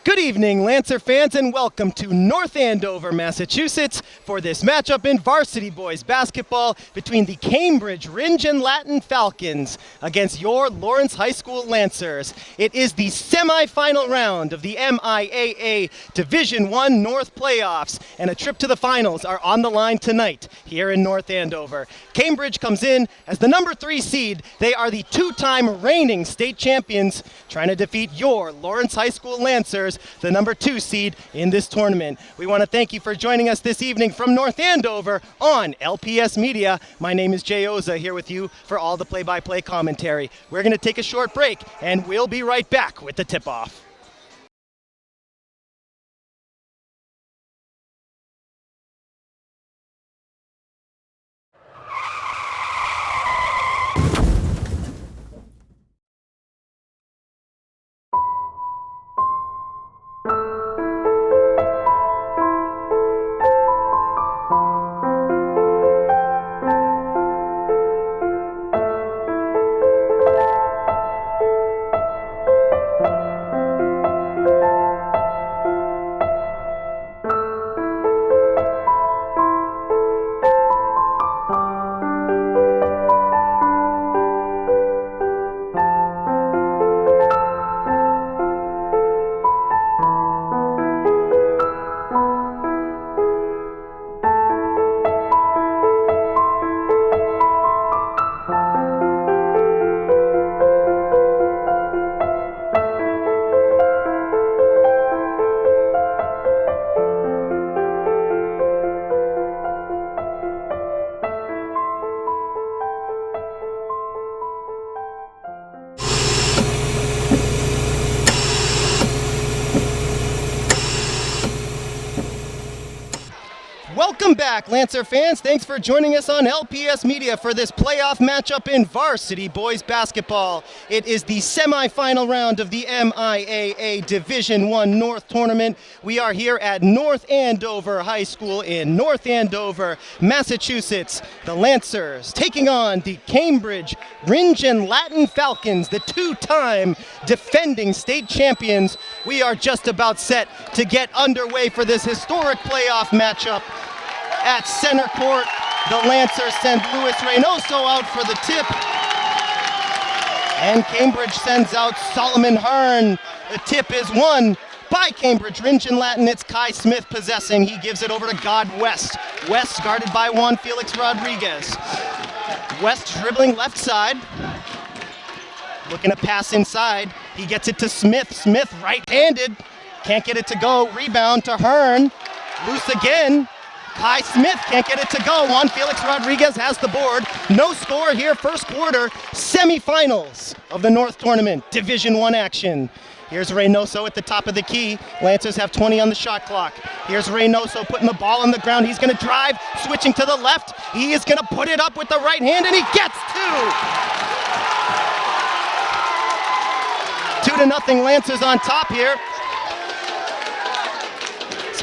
Good evening, Lancer fans, and welcome to North Andover, Massachusetts for this matchup in varsity boys basketball between the Cambridge Rindge Latin Falcons against your Lawrence High School Lancers. It is the semifinal round of the MIAA Division I North Playoffs, and a trip to the finals are on the line tonight here in North Andover. Cambridge comes in as the number 3 seed. They are the two-time reigning state champions, trying to defeat your Lawrence High School Lancers, the number 2 seed in this tournament. We want to thank you for joining us this evening from North Andover on LPS Media. My name is Jay Oza, here with you for all the play-by-play commentary. We're going to take a short break, and we'll be right back with the tip-off. Welcome back, Lancer fans. Thanks for joining us on LPS Media for this playoff matchup in varsity boys basketball. It is the semifinal round of the MIAA Division I North Tournament. We are here at North Andover High School in North Andover, Massachusetts. The Lancers taking on the Cambridge Rindge Latin Falcons, the two-time defending state champions. We are just about set to get underway for this historic playoff matchup. At center court, the Lancers send Luis Reynoso out for the tip. And Cambridge sends out Solomon Hearn. The tip is won by Cambridge Rindge Latin. It's Kai Smith possessing. He gives it over to God West. West guarded by Juan Felix Rodriguez. West dribbling left side. Looking to pass inside. He gets it to Smith. Smith right-handed. Can't get it to go. Rebound to Hearn. Loose again. Kai Smith can't get it to go. Juan Felix Rodriguez has the board. No score here, first quarter. Semifinals of the North Tournament, Division I action. Here's Reynoso at the top of the key. Lancers have 20 on the shot clock. Here's Reynoso putting the ball on the ground. He's going to drive, switching to the left. He is going to put it up with the right hand, and he gets 2. 2-0 Lancers on top here.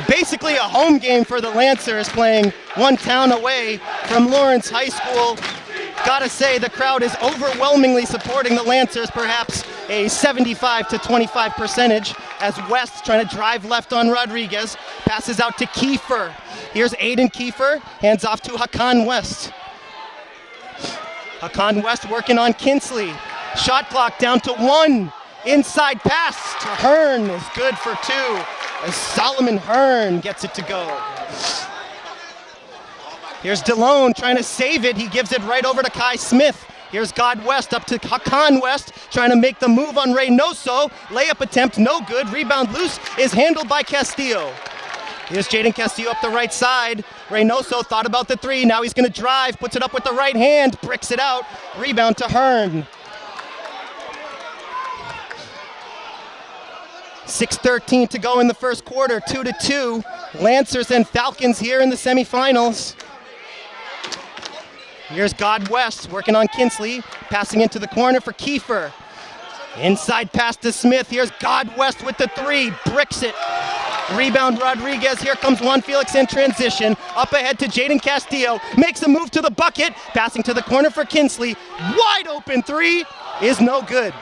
Basically a home game for the Lancers, playing one town away from Lawrence High School. Gotta say, the crowd is overwhelmingly supporting the Lancers, perhaps a 75 to 25 percentage, as West trying to drive left on Rodriguez, passes out to Kiefer. Here's Aiden Kiefer, hands off to Hakan West. Hakan West working on Kinsley. Shot clock down to 1. Inside pass to Hearn is good for 2. As Solomon Hearn gets it to go. Here's DeLone trying to save it. He gives it right over to Kai Smith. Here's God West up to Hakan West, trying to make the move on Reynoso. Layup attempt, no good. Rebound loose is handled by Castillo. Here's Jaden Castillo up the right side. Reynoso thought about the 3. Now he's going to drive, puts it up with the right hand, bricks it out. Rebound to Hearn. 6:13 to go in the first quarter, 2-2. Lancers and Falcons here in the semifinals. Here's God West working on Kinsley, passing into the corner for Kiefer. Inside pass to Smith. Here's God West with the 3, bricks it. Rebound Rodriguez. Here comes Juan Felix in transition. Up ahead to Jaden Castillo. Makes a move to the bucket. Passing to the corner for Kinsley. Wide open 3 is no good.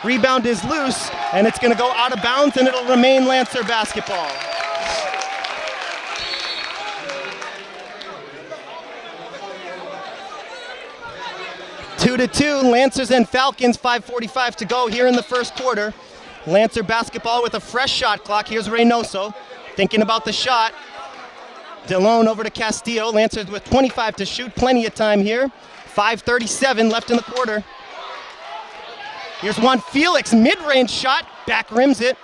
Rebound is loose, and it's going to go out of bounds, and it'll remain Lancer basketball. Two to two, Lancers and Falcons, 5:45 to go here in the first quarter. Lancer basketball with a fresh shot clock. Here's Reynoso thinking about the shot. DeLone over to Castillo. Lancers with 25 to shoot, plenty of time here. 5:37 left in the quarter. Here's Juan Felix, mid-range shot, back rims it.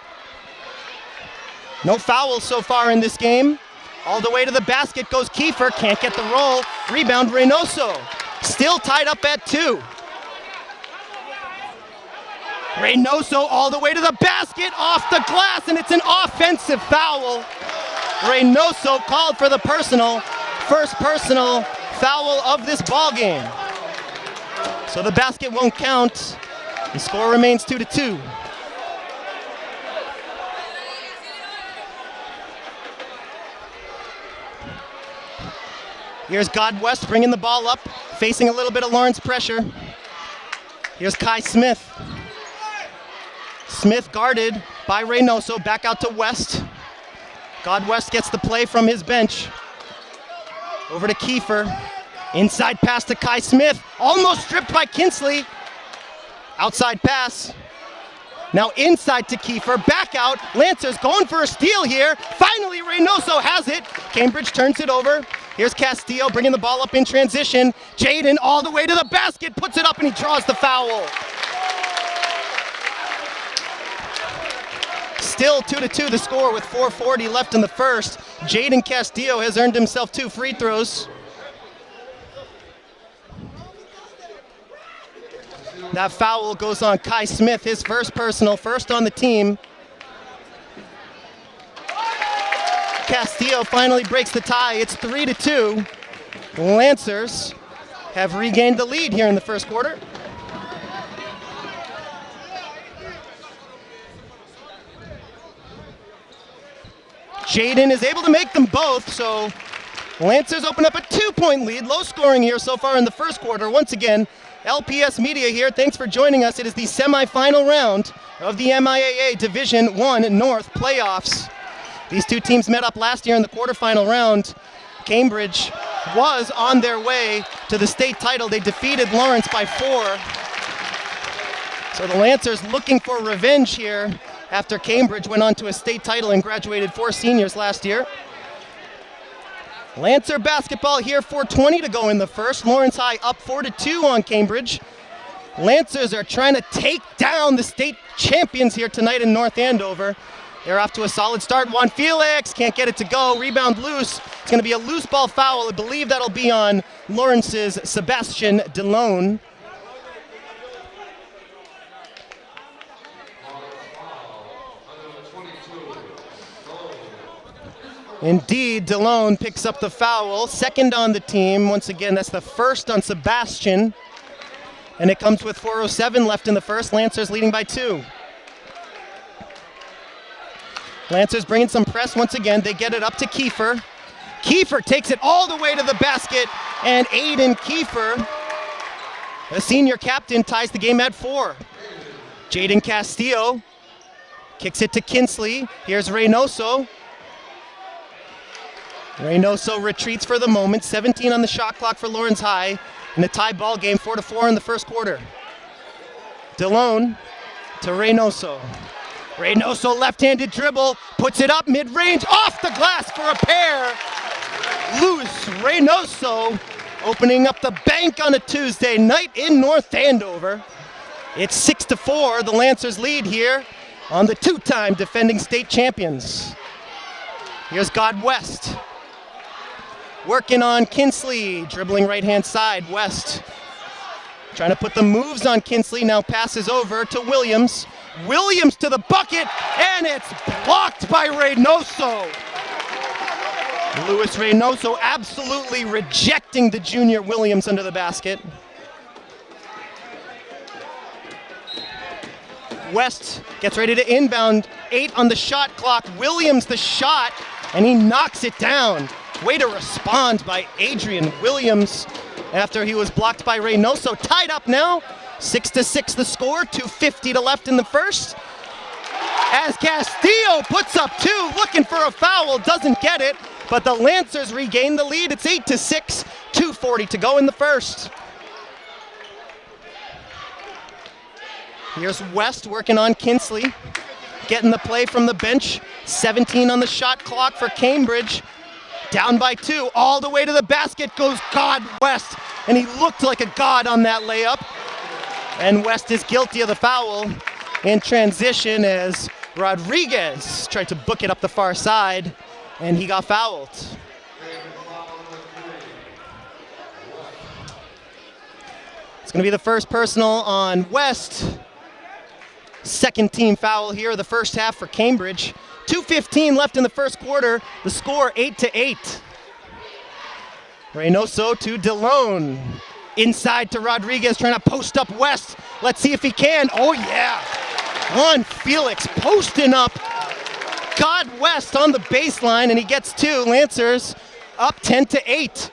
No fouls so far in this game. All the way to the basket goes Kiefer, can't get the roll. Rebound Reynoso. Still tied up at 2. Reynoso all the way to the basket, off the glass, and it's an offensive foul. Reynoso called for the first personal foul of this ball game. So the basket won't count. The score remains 2 to 2. Here's God West bringing the ball up, facing a little bit of Lawrence pressure. Here's Kai Smith. Smith guarded by Reynoso, back out to West. God West gets the play from his bench. Over to Kiefer. Inside pass to Kai Smith, almost stripped by Kinsley. Outside pass. Now inside to Kiefer, back out. Lancers going for a steal here. Finally, Reynoso has it. Cambridge turns it over. Here's Castillo bringing the ball up in transition. Jaden all the way to the basket, puts it up, and he draws the foul. Still 2 to 2 the score with 4:40 left in the first. Jaden Castillo has earned himself 2 free throws. That foul goes on Kai Smith, his first personal, first on the team. Castillo finally breaks the tie. It's 3 to 2. Lancers have regained the lead here in the first quarter. Jaden is able to make them both, so Lancers open up a 2-point lead. Low scoring here so far in the first quarter. Once again, LPS Media here. Thanks for joining us. It is the semifinal round of the MIAA Division I North playoffs. These two teams met up last year in the quarterfinal round. Cambridge was on their way to the state title. They defeated Lawrence by 4. So the Lancers looking for revenge here after Cambridge went on to a state title and graduated 4 seniors last year. Lancer basketball here, 4:20 to go in the first. Lawrence High up 4-2 on Cambridge. Lancers are trying to take down the state champions here tonight in North Andover. They're off to a solid start. Juan Felix can't get it to go. Rebound loose. It's going to be a loose ball foul. I believe that'll be on Lawrence's Sebastian DeLone. Indeed, DeLone picks up the foul. Second on the team. Once again, that's the first on Sebastian. And it comes with 4:07 left in the first. Lancers leading by 2. Lancers bringing some press once again. They get it up to Kiefer. Kiefer takes it all the way to the basket. And Aiden Kiefer, the senior captain, ties the game at 4. Jaden Castillo kicks it to Kinsley. Here's Reynoso. Reynoso retreats for the moment. 17 on the shot clock for Lawrence High. In a tie ball game, 4-4 in the first quarter. DeLone to Reynoso. Reynoso left-handed dribble, puts it up mid-range, off the glass for a pair. Loose Reynoso opening up the bank on a Tuesday night in North Andover. It's 6-4, the Lancers lead here on the 2-time defending state champions. Here's God West. Working on Kinsley, dribbling right-hand side. West trying to put the moves on Kinsley, now passes over to Williams. Williams to the bucket, and it's blocked by Reynoso. Luis Reynoso absolutely rejecting the junior Williams under the basket. West gets ready to inbound. 8 on the shot clock. Williams the shot, and he knocks it down. Way to respond by Adrian Williams after he was blocked by Reynoso. Tied up now. 6-6 the score, 2:50 to left in the first. As Castillo puts up 2, looking for a foul, doesn't get it, but the Lancers regain the lead. It's 8-6, 2:40 to go in the first. Here's West working on Kinsley, getting the play from the bench. 17 on the shot clock for Cambridge. Down by 2, all the way to the basket goes God West, and he looked like a god on that layup. And West is guilty of the foul in transition as Rodriguez tried to book it up the far side, and he got fouled. It's going to be the first personal on West. Second team foul here, the first half for Cambridge. 2:15 left in the first quarter. The score 8-8. Reynoso to DeLone. Inside to Rodriguez, trying to post up West. Let's see if he can. Oh yeah. Juan Felix posting up God West on the baseline, and he gets 2. Lancers up 10-8.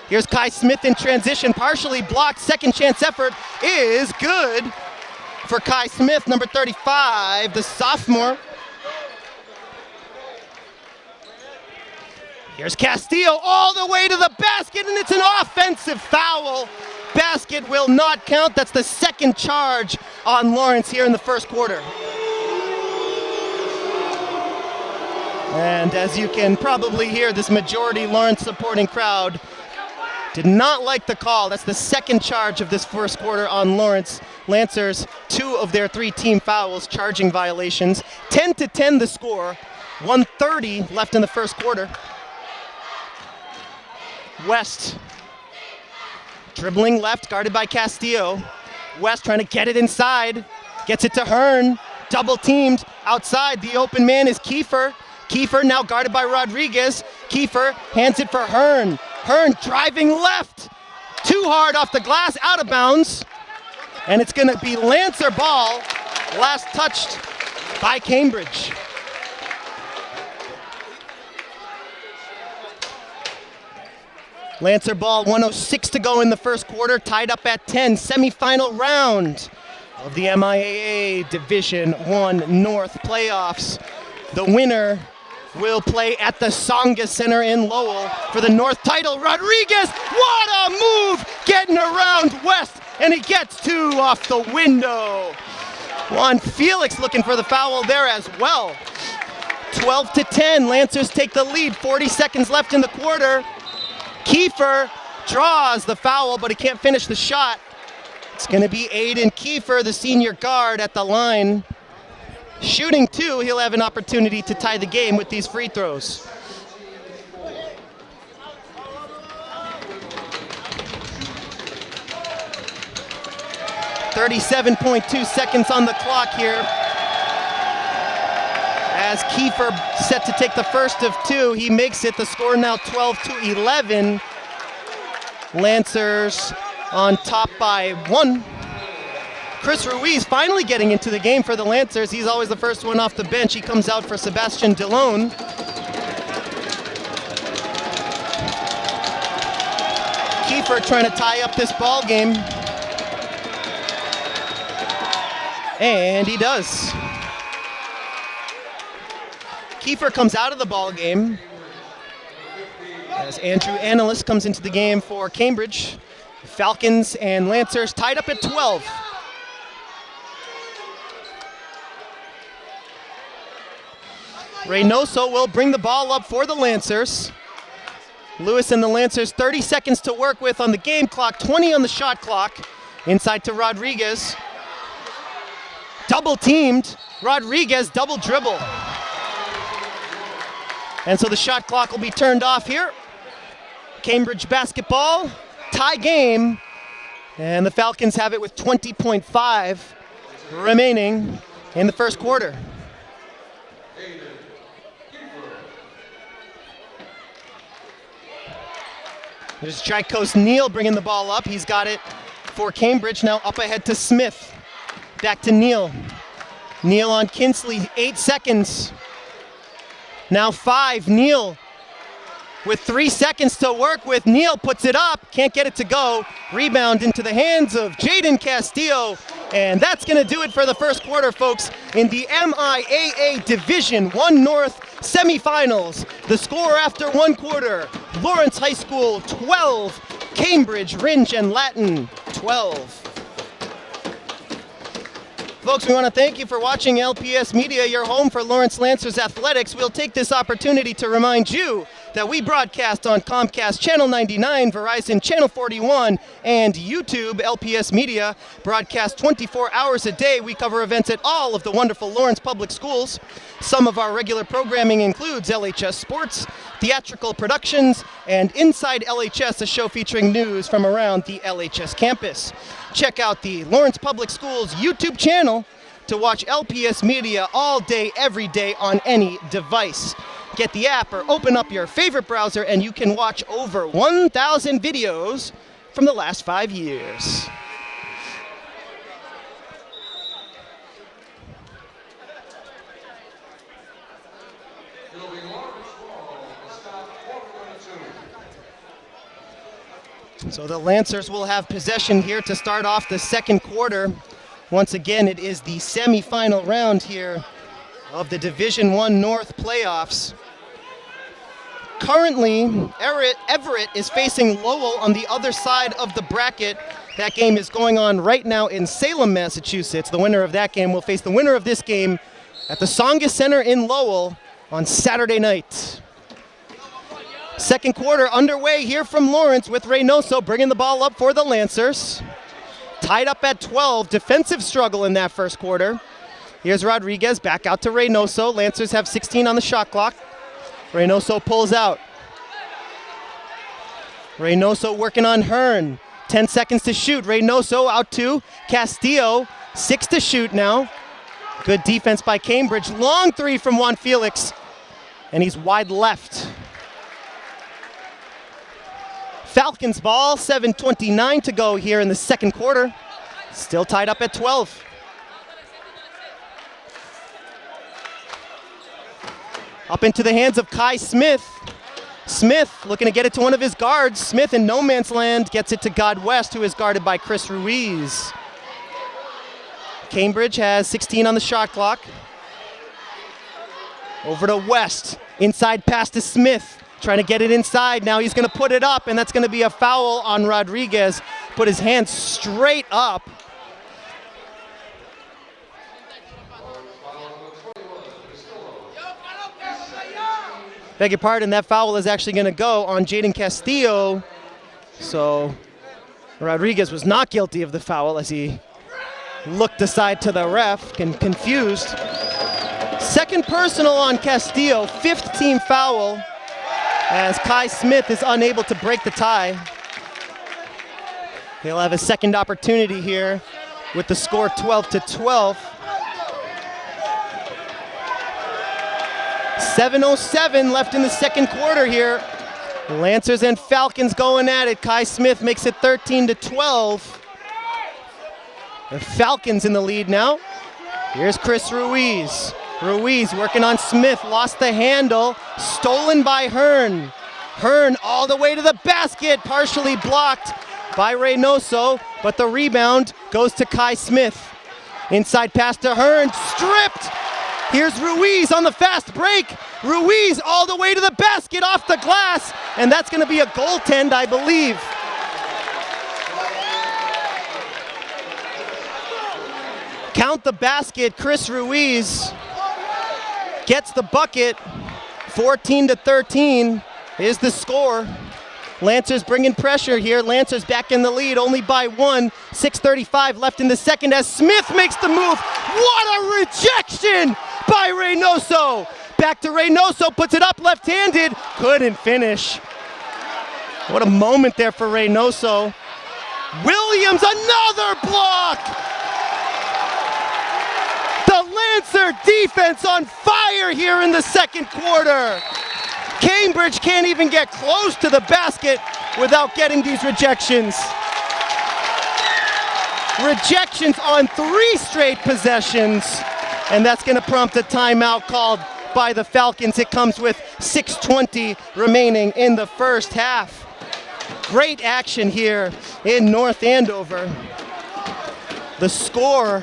Here's Kai Smith in transition, partially blocked. Second chance effort is good for Kai Smith, number 35, the sophomore. Here's Castillo all the way to the basket, and it's an offensive foul. Basket will not count. That's the second charge on Lawrence here in the first quarter. And as you can probably hear, this majority Lawrence supporting crowd did not like the call. That's the second charge of this first quarter on Lawrence. Lancers, 2 of their 3 team fouls, charging violations. 10-10 the score. 1:30 left in the first quarter. West dribbling left, guarded by Castillo. West trying to get it inside. Gets it to Hearn. Double teamed outside. The open man is Kiefer. Kiefer now guarded by Rodriguez. Kiefer hands it for Hearn. Hearn driving left. Too hard off the glass, out of bounds. And it's going to be Lancer ball. Last touched by Cambridge. Lancer ball, 1:06 to go in the first quarter, tied up at 10. Semifinal round of the MIAA Division I North playoffs. The winner will play at the Songa Center in Lowell for the North title. Rodriguez, what a move, getting around West, and he gets 2 off the window. Juan Felix looking for the foul there as well. 12-10, Lancers take the lead, 40 seconds left in the quarter. Kiefer draws the foul, but he can't finish the shot. It's going to be Aiden Kiefer, the senior guard, at the line. Shooting 2, he'll have an opportunity to tie the game with these free throws. .37.2 seconds on the clock here. As Kiefer set to take the first of 2, he makes it. The score now 12-11. Lancers on top by 1. Chris Ruiz finally getting into the game for the Lancers. He's always the first one off the bench. He comes out for Sebastian DeLone. Kiefer trying to tie up this ball game. And he does. Kiefer comes out of the ball game as Andrew Annalist comes into the game for Cambridge. Falcons and Lancers tied up at 12. Reynoso will bring the ball up for the Lancers. Lewis and the Lancers, 30 seconds to work with on the game clock, 20 on the shot clock. Inside to Rodriguez. Double teamed. Rodriguez double dribble. And so the shot clock will be turned off here. Cambridge basketball, tie game. And the Falcons have it with 20.5 remaining in the first quarter. There's Drykos Neal bringing the ball up. He's got it for Cambridge. Now up ahead to Smith. Back to Neal. Neal on Kinsley, 8 seconds. Now 5, Neal with 3 seconds to work with. Neal puts it up, can't get it to go. Rebound into the hands of Jaden Castillo. And that's going to do it for the first quarter, folks, in the MIAA Division I North semifinals. The score after one quarter, Lawrence High School 12, Cambridge Rindge Latin 12. Folks, we want to thank you for watching LPS Media, your home for Lawrence Lancers Athletics. We'll take this opportunity to remind you that we broadcast on Comcast Channel 99, Verizon Channel 41, and YouTube. LPS Media broadcast 24 hours a day. We cover events at all of the wonderful Lawrence Public Schools. Some of our regular programming includes LHS Sports, theatrical productions, and Inside LHS, a show featuring news from around the LHS campus. Check out the Lawrence Public Schools YouTube channel to watch LPS Media all day, every day on any device. Get the app or open up your favorite browser and you can watch over 1,000 videos from the last 5 years. So the Lancers will have possession here to start off the second quarter. Once again, it is the semifinal round here of the Division I North playoffs. Currently, Everett is facing Lowell on the other side of the bracket. That game is going on right now in Salem, Massachusetts. The winner of that game will face the winner of this game at the Tsongas Center in Lowell on Saturday night. Second quarter underway here from Lawrence with Reynoso bringing the ball up for the Lancers. Tied up at 12, defensive struggle in that first quarter. Here's Rodriguez, back out to Reynoso. Lancers have 16 on the shot clock. Reynoso pulls out. Reynoso working on Hearn. 10 seconds to shoot. Reynoso out to Castillo. 6 to shoot now. Good defense by Cambridge. Long three from Juan Felix. And he's wide left. Falcons ball, 7:29 to go here in the second quarter. Still tied up at 12. Up into the hands of Kai Smith. Smith looking to get it to one of his guards. Smith in no man's land gets it to God West, who is guarded by Chris Ruiz. Cambridge has 16 on the shot clock. Over to West. Inside pass to Smith. Trying to get it inside. Now he's going to put it up, and that's going to be a foul on Rodriguez. Put his hands straight up. Beg your pardon, that foul is actually going to go on Jaden Castillo. So Rodriguez was not guilty of the foul as he looked aside to the ref, confused. Second personal on Castillo, 5th team foul, as Kai Smith is unable to break the tie. He'll have a second opportunity here with the score 12-12. 7:07 left in the second quarter here. Lancers and Falcons going at it. Kai Smith makes it 13-12. The Falcons in the lead now. Here's Chris Ruiz. Ruiz working on Smith, lost the handle, stolen by Hearn. Hearn all the way to the basket, partially blocked by Reynoso, but the rebound goes to Kai Smith. Inside pass to Hearn, stripped. Here's Ruiz on the fast break. Ruiz all the way to the basket off the glass, and that's going to be a goaltend, I believe. Count the basket, Chris Ruiz gets the bucket. 14-13 is the score. Lancers bringing pressure here. Lancers back in the lead, only by 1. 6:35 left in the second as Smith makes the move. What a rejection by Reynoso. Back to Reynoso, puts it up left-handed. Couldn't finish. What a moment there for Reynoso. Williams, another block. The Lancer defense on fire here in the second quarter. Cambridge can't even get close to the basket without getting these rejections. Rejections on 3 straight possessions, and that's going to prompt a timeout called by the Falcons. It comes with 6:20 remaining in the first half. Great action here in North Andover. The score,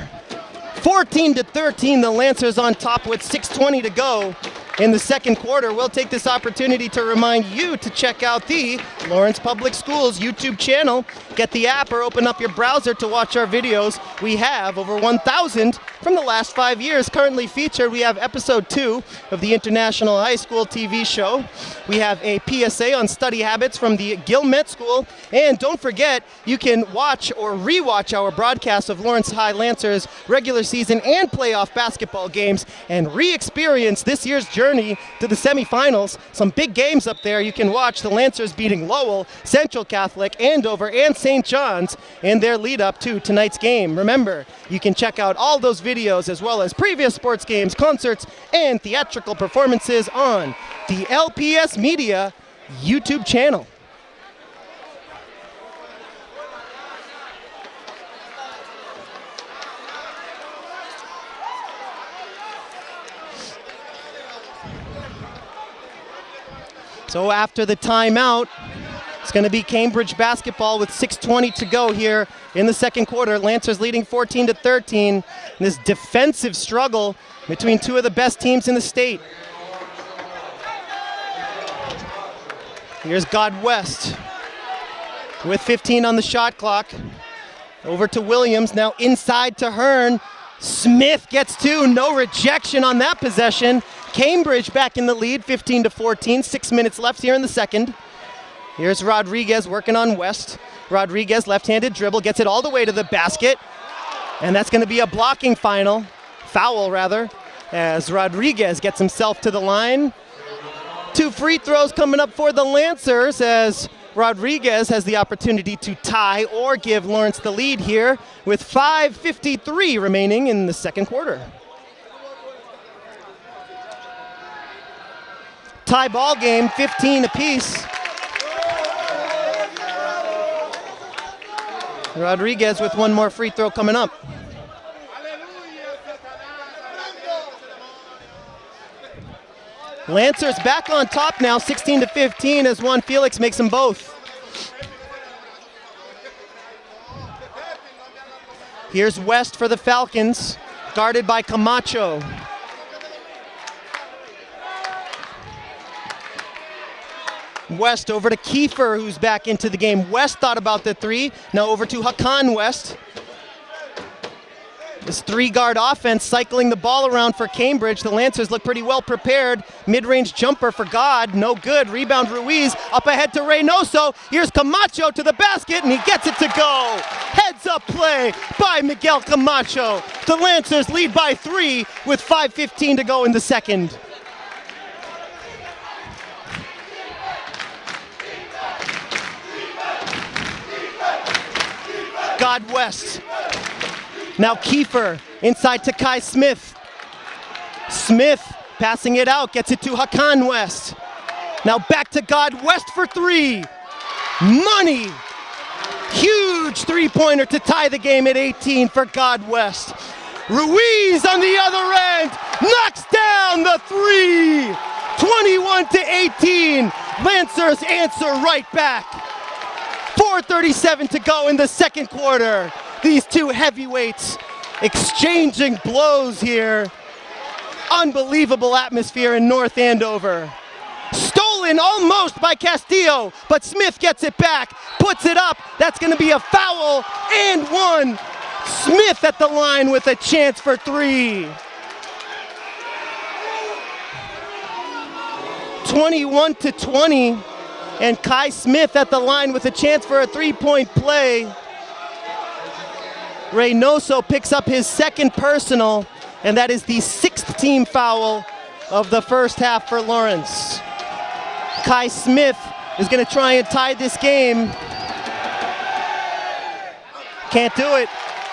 14-13, the Lancers on top with 6:20 to go in the second quarter. We'll take this opportunity to remind you to check out the Lawrence Public Schools YouTube channel. Get the app or open up your browser to watch our videos. We have over 1,000 from the last 5 years. Currently featured, we have episode 2 of the International High School TV show. We have a PSA on study habits from the Gilmet School. And don't forget, you can watch or rewatch our broadcast of Lawrence High Lancers regular season and playoff basketball games and re-experience this year's journey to the semifinals. Some big games up there. You can watch the Lancers beating Lowell, Central Catholic, Andover, and St. John's in their lead up to tonight's game. Remember, you can check out all those videos as well as previous sports games, concerts, and theatrical performances on the LPS Media YouTube channel. So after the timeout, it's going to be Cambridge basketball with 6:20 to go here in the second quarter. Lancers leading 14-13. This defensive struggle between two of the best teams in the state. Here's God West with 15 on the shot clock. Over to Williams, now inside to Hearn. Smith gets two, no rejection on that possession. Cambridge back in the lead, 15-14, 6 minutes left here in the second. Here's Rodriguez working on West. Rodriguez, left-handed dribble, gets it all the way to the basket. And that's going to be a blocking foul, as Rodriguez gets himself to the line. 2 free throws coming up for the Lancers as Rodriguez has the opportunity to tie or give Lawrence the lead here with 5:53 remaining in the second quarter. Tie ball game, 15 apiece. Rodriguez with one more free throw coming up. Lancers back on top now, 16-15 as Juan Felix makes them both. Here's West for the Falcons, guarded by Camacho. West over to Kiefer, who's back into the game. West thought about the three, now over to Hakan West. This three-guard offense cycling the ball around for Cambridge. The Lancers look pretty well prepared. Mid-range jumper for God, no good. Rebound Ruiz, up ahead to Reynoso. Here's Camacho to the basket, and he gets it to go. Heads-up play by Miguel Camacho. The Lancers lead by 3 with 5:15 to go in the second. God West. Now Kiefer inside to Kai Smith. Smith passing it out, gets it to Hakan West. Now back to God West for 3. Money. Huge three-pointer to tie the game at 18 for God West. Ruiz on the other end knocks down the 3. 21-18. Lancers answer right back. 4:37 to go in the second quarter. These two heavyweights exchanging blows here. Unbelievable atmosphere in North Andover. Stolen almost by Castillo, but Smith gets it back, puts it up. That's going to be a foul and one. Smith at the line with a chance for 3. 21-20, and Kai Smith at the line with a chance for a three-point play. Reynoso picks up his second personal, and that is the 6th team foul of the first half for Lawrence. Kai Smith is going to try and tie this game. Can't do it.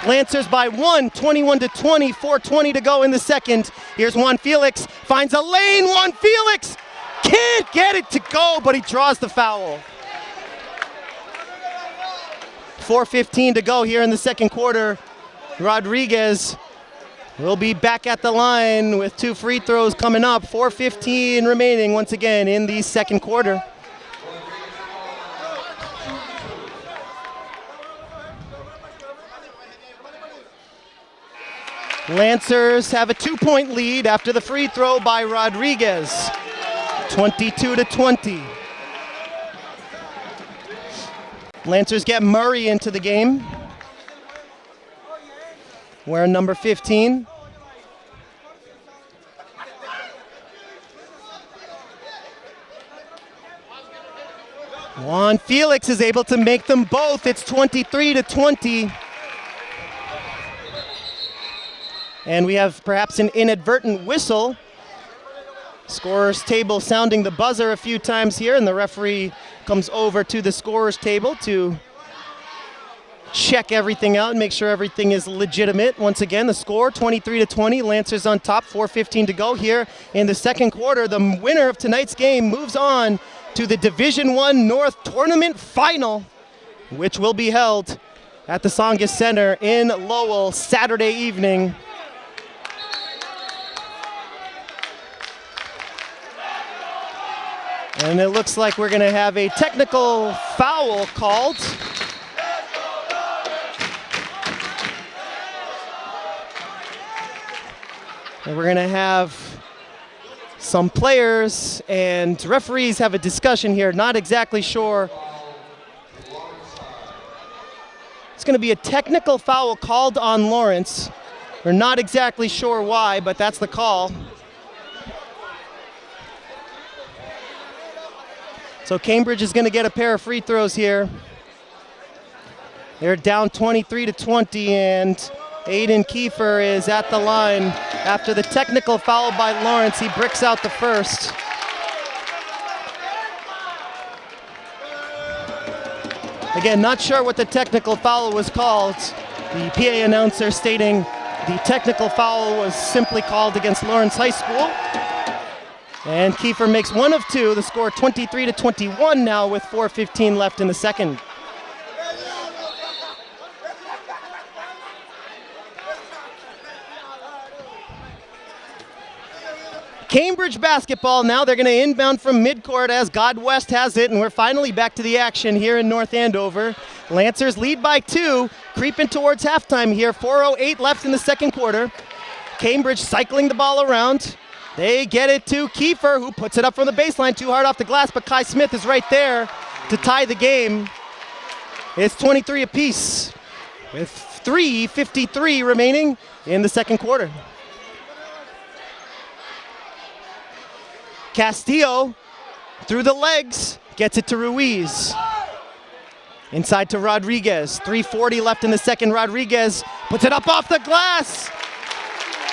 Lancers by 1, 21-20, 4:20 to go in the second. Here's Juan Felix, finds a lane. Juan Felix can't get it to go, but he draws the foul. 4:15 to go here in the second quarter. Rodriguez We'll be back at the line with 2 free throws coming up. 4:15 remaining once again in the second quarter. Lancers have a 2-point lead after the free throw by Rodriguez. 22-20. Lancers get Murray into the game, wearing number 15. Juan Felix is able to make them both. It's 23-20. And we have perhaps an inadvertent whistle. Scorer's table sounding the buzzer a few times here, and the referee comes over to the scorer's table to check everything out and make sure everything is legitimate. Once again, the score 23-20, Lancers on top, 4:15 to go here in the second quarter. The winner of tonight's game moves on to the Division I North Tournament Final, which will be held at the Tsongas Center in Lowell Saturday evening. And it looks like we're going to have a technical foul called. And we're going to have some players and referees have a discussion here. Not exactly sure. It's going to be a technical foul called on Lawrence. We're not exactly sure why, but that's the call. So Cambridge is going to get a pair of free throws here. They're down 23-20, and Aiden Kiefer is at the line. After the technical foul by Lawrence, he bricks out the first. Again, not sure what the technical foul was called. The PA announcer stating the technical foul was simply called against Lawrence High School. And Kiefer makes one of two. The score 23-21 now with 4:15 left in the second. Cambridge basketball now. They're going to inbound from midcourt as God West has it, and we're finally back to the action here in North Andover. Lancers lead by 2, creeping towards halftime here. 4:08 left in the second quarter. Cambridge cycling the ball around. They get it to Kiefer, who puts it up from the baseline, too hard off the glass, but Kai Smith is right there to tie the game. It's 23 apiece with 3:53 remaining in the second quarter. Castillo, through the legs, gets it to Ruiz. Inside to Rodriguez. 3:40 left in the second. Rodriguez puts it up off the glass.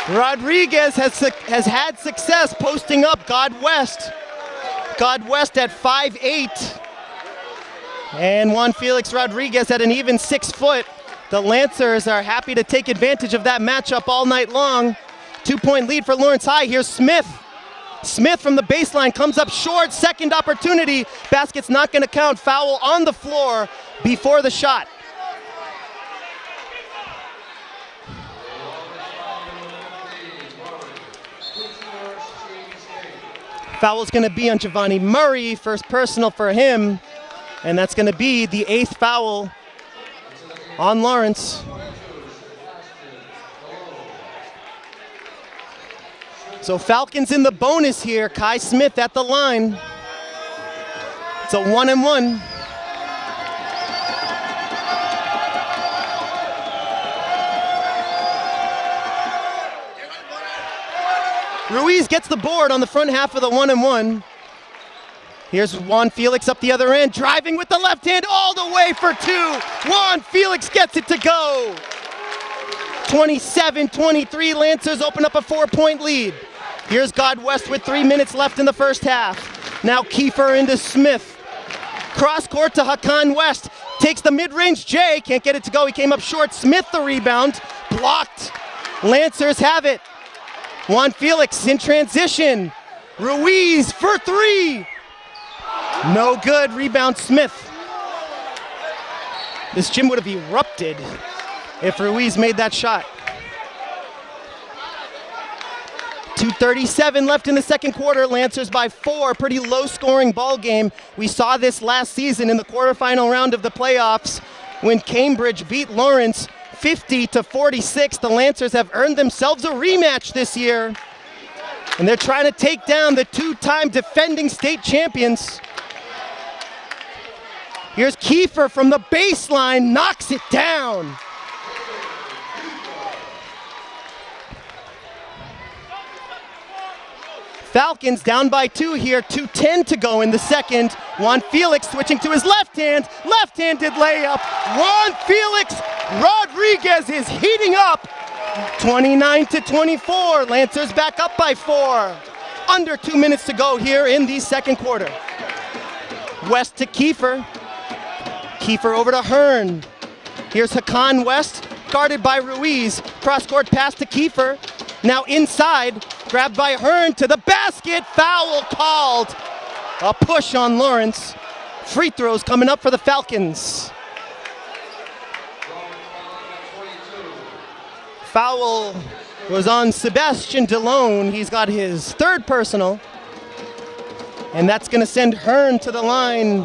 Rodriguez has had success posting up God West. God West at 5'8". And Juan Felix Rodriguez at an even 6 foot. The Lancers are happy to take advantage of that matchup all night long. 2-point lead for Lawrence High. Here's Smith. Smith from the baseline comes up short. Second opportunity. Basket's not going to count. Foul on the floor before the shot. Foul's going to be on Giovanni Murray. First personal for him. And that's going to be the 8th foul on Lawrence. So Falcons in the bonus here. Kai Smith at the line. It's a 1-and-1. Ruiz gets the board on the front half of the 1-and-1. Here's Juan Felix up the other end, driving with the left hand all the way for 2. Juan Felix gets it to go. 27-23, Lancers open up a 4-point lead. Here's God West with 3 minutes left in the first half. Now Kiefer into Smith. Cross court to Hakan West. Takes the mid-range J, can't get it to go. He came up short. Smith the rebound, blocked. Lancers have it. Juan Felix in transition. Ruiz for 3. No good, rebound Smith. This gym would have erupted if Ruiz made that shot. 2:37 left in the second quarter. Lancers by 4. Pretty low-scoring ball game. We saw this last season in the quarterfinal round of the playoffs when Cambridge beat Lawrence 50-46. The Lancers have earned themselves a rematch this year, and they're trying to take down the 2-time defending state champions. Here's Kiefer from the baseline, knocks it down. Falcons down by 2 here, 2:10 to go in the second. Juan Felix switching to his left hand, left-handed layup. Juan Felix Rodriguez is heating up. 29-24, Lancers back up by 4. Under 2 minutes to go here in the second quarter. West to Kiefer. Kiefer over to Hearn. Here's Hakan West, guarded by Ruiz. Cross-court pass to Kiefer. Now inside, grabbed by Hearn to the basket, foul called. A push on Lawrence. Free throws coming up for the Falcons. Foul was on Sebastian DeLone. He's got his 3rd personal. And that's gonna send Hearn to the line.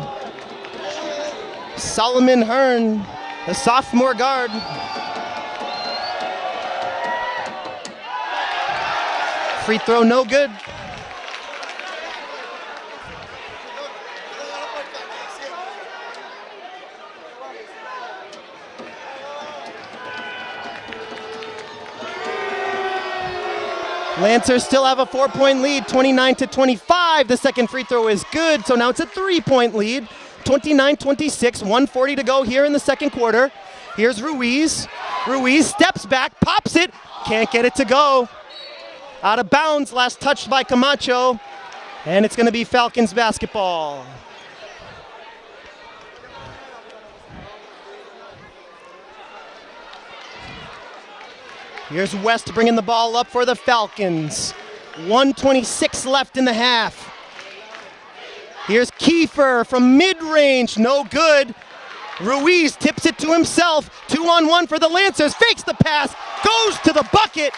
Solomon Hearn, the sophomore guard. Free throw no good. Lancers still have a 4-point lead, 29-25. The second free throw is good, so now it's a 3-point lead. 29-26, 1:40 to go here in the second quarter. Here's Ruiz. Ruiz steps back, pops it, can't get it to go. Out of bounds, last touched by Camacho, and it's going to be Falcons basketball. Here's West bringing the ball up for the Falcons. 1:26 left in the half. Here's Kiefer from mid-range, no good. Ruiz tips it to himself. 2-on-1 for the Lancers, fakes the pass, goes to the bucket,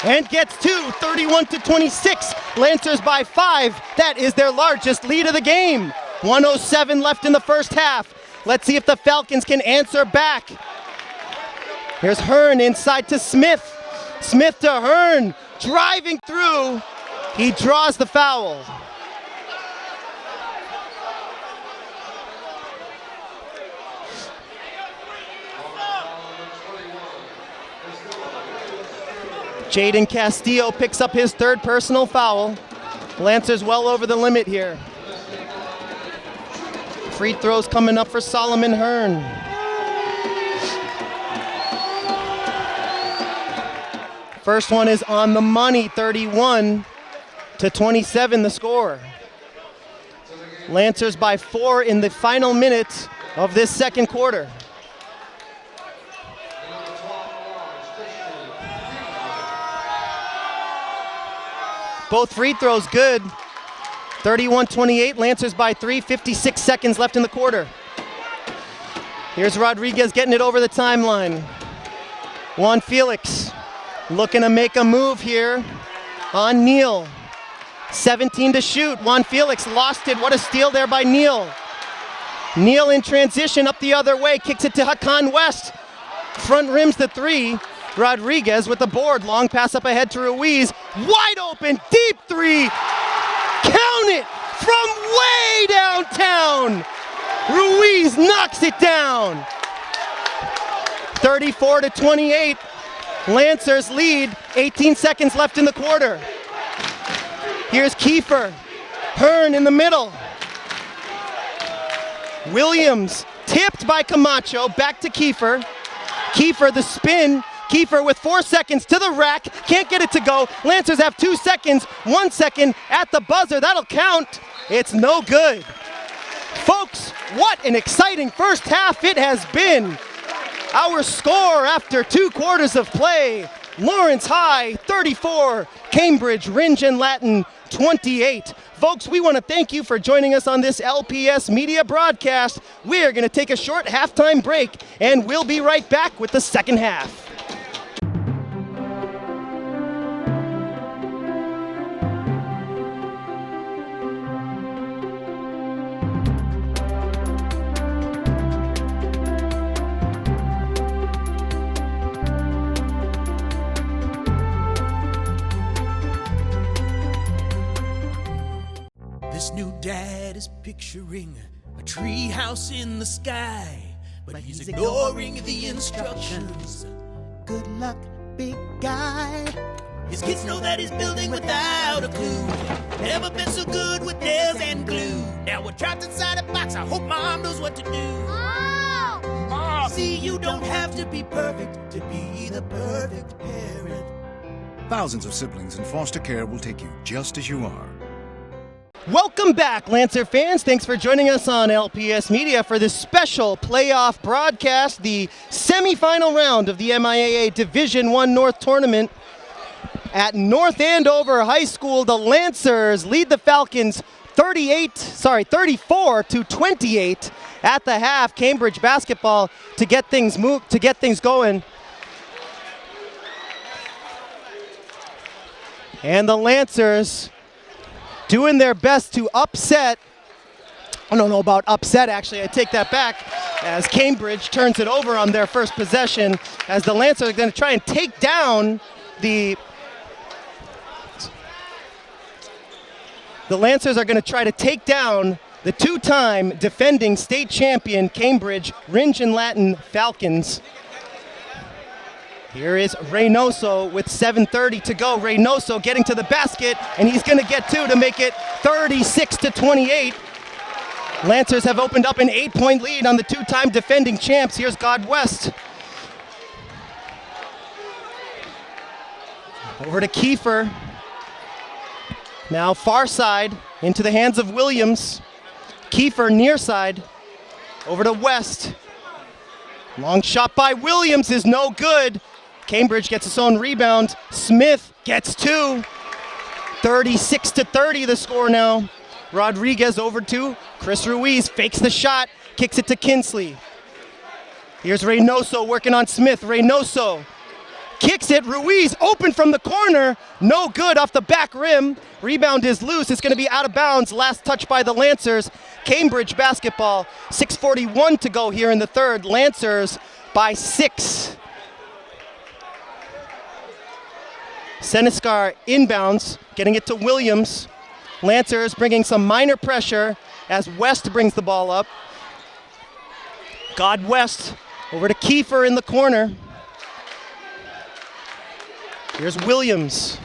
and gets 2, 31-26. Lancers by 5. That is their largest lead of the game. 1:07 left in the first half. Let's see if the Falcons can answer back. Here's Hearn inside to Smith. Smith to Hearn, driving through. He draws the foul. Jaden Castillo picks up his 3rd personal foul. Lancers well over the limit here. Free throws coming up for Solomon Hearn. First one is on the money, 31-27 the score. Lancers by 4 in the final minute of this second quarter. Both free throws good. 31-28, Lancers by 3, 56 seconds left in the quarter. Here's Rodriguez getting it over the timeline. Juan Felix looking to make a move here on Neal. 17 to shoot. Juan Felix lost it. What a steal there by Neal. Neal in transition up the other way, kicks it to Hakan West. Front rims the 3. Rodriguez with the board. Long pass up ahead to Ruiz. Wide open, deep 3. Count it from way downtown. Ruiz knocks it down. 34-28. Lancers lead, 18 seconds left in the quarter. Here's Kiefer. Hearn in the middle. Williams tipped by Camacho, back to Kiefer. Kiefer the spin. Kiefer with 4 seconds to the rack, can't get it to go. Lancers have 2 seconds, 1 second at the buzzer, that'll count. It's no good. Folks, what an exciting first half it has been. Our score after 2 quarters of play, Lawrence High 34, Cambridge Rindge Latin 28. Folks, we want to thank you for joining us on this LPS media broadcast. We're going to take a short halftime break, and we'll be right back with the second half. dad is picturing a tree house in the sky, but he's ignoring the instructions. Good luck, big guy. His kids know that he's building without a clue. Never been so good with nails and glue. Now we're trapped inside a box. I hope mom knows what to do. Mom! See, you don't have to be perfect to be the perfect parent. Thousands of siblings in foster care will take you just as you are. Welcome back, Lancer fans. Thanks for joining us on LPS Media for this special playoff broadcast, the semifinal round of the MIAA Division I North Tournament. At North Andover High School, the Lancers lead the Falcons 34-28 at the half. Cambridge Basketball to get things going. And the Lancers doing their best to upset. I don't know about upset, actually. I take that back, as Cambridge turns it over on their first possession, as the Lancers are going to try and take down the Lancers are going to try to take down the two-time defending state champion Cambridge Rindge Latin Falcons. Here is Reynoso with 7:30 to go. Reynoso getting to the basket, and he's going to get two to make it 36-28. Lancers have opened up an 8-point lead on the two-time defending champs. Here's God West. Over to Kiefer. Now far side into the hands of Williams. Kiefer near side. Over to West. Long shot by Williams is no good. Cambridge gets its own rebound. Smith gets two. 36-30 the score now. Rodriguez over to Chris Ruiz. Fakes the shot. Kicks it to Kinsley. Here's Reynoso working on Smith. Reynoso kicks it. Ruiz open from the corner. No good off the back rim. Rebound is loose. It's going to be out of bounds. Last touch by the Lancers. Cambridge Basketball. 6:41 to go here in the third. Lancers by 6. Senescar inbounds, getting it to Williams. Lancers bringing some minor pressure as West brings the ball up. God West over to Kiefer in the corner. Here's Williams.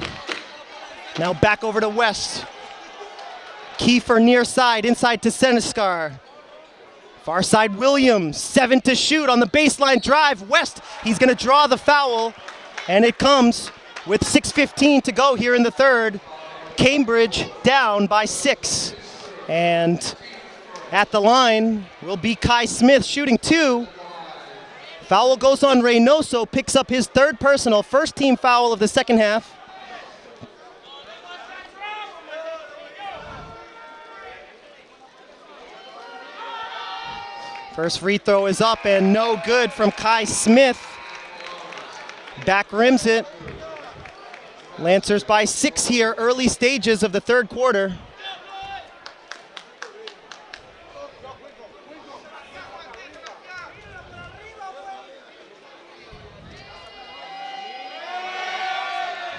Now back over to West. Kiefer near side, inside to Senescar. Far side Williams, 7 to shoot on the baseline drive. West, he's gonna draw the foul, and it comes with 6:15 to go here in the third. Cambridge down by 6. And at the line will be Kai Smith shooting 2. Foul goes on Reynoso, picks up his third personal, first team foul of the second half. First free throw is up and no good from Kai Smith. Back rims it. Lancers by 6 here, early stages of the third quarter.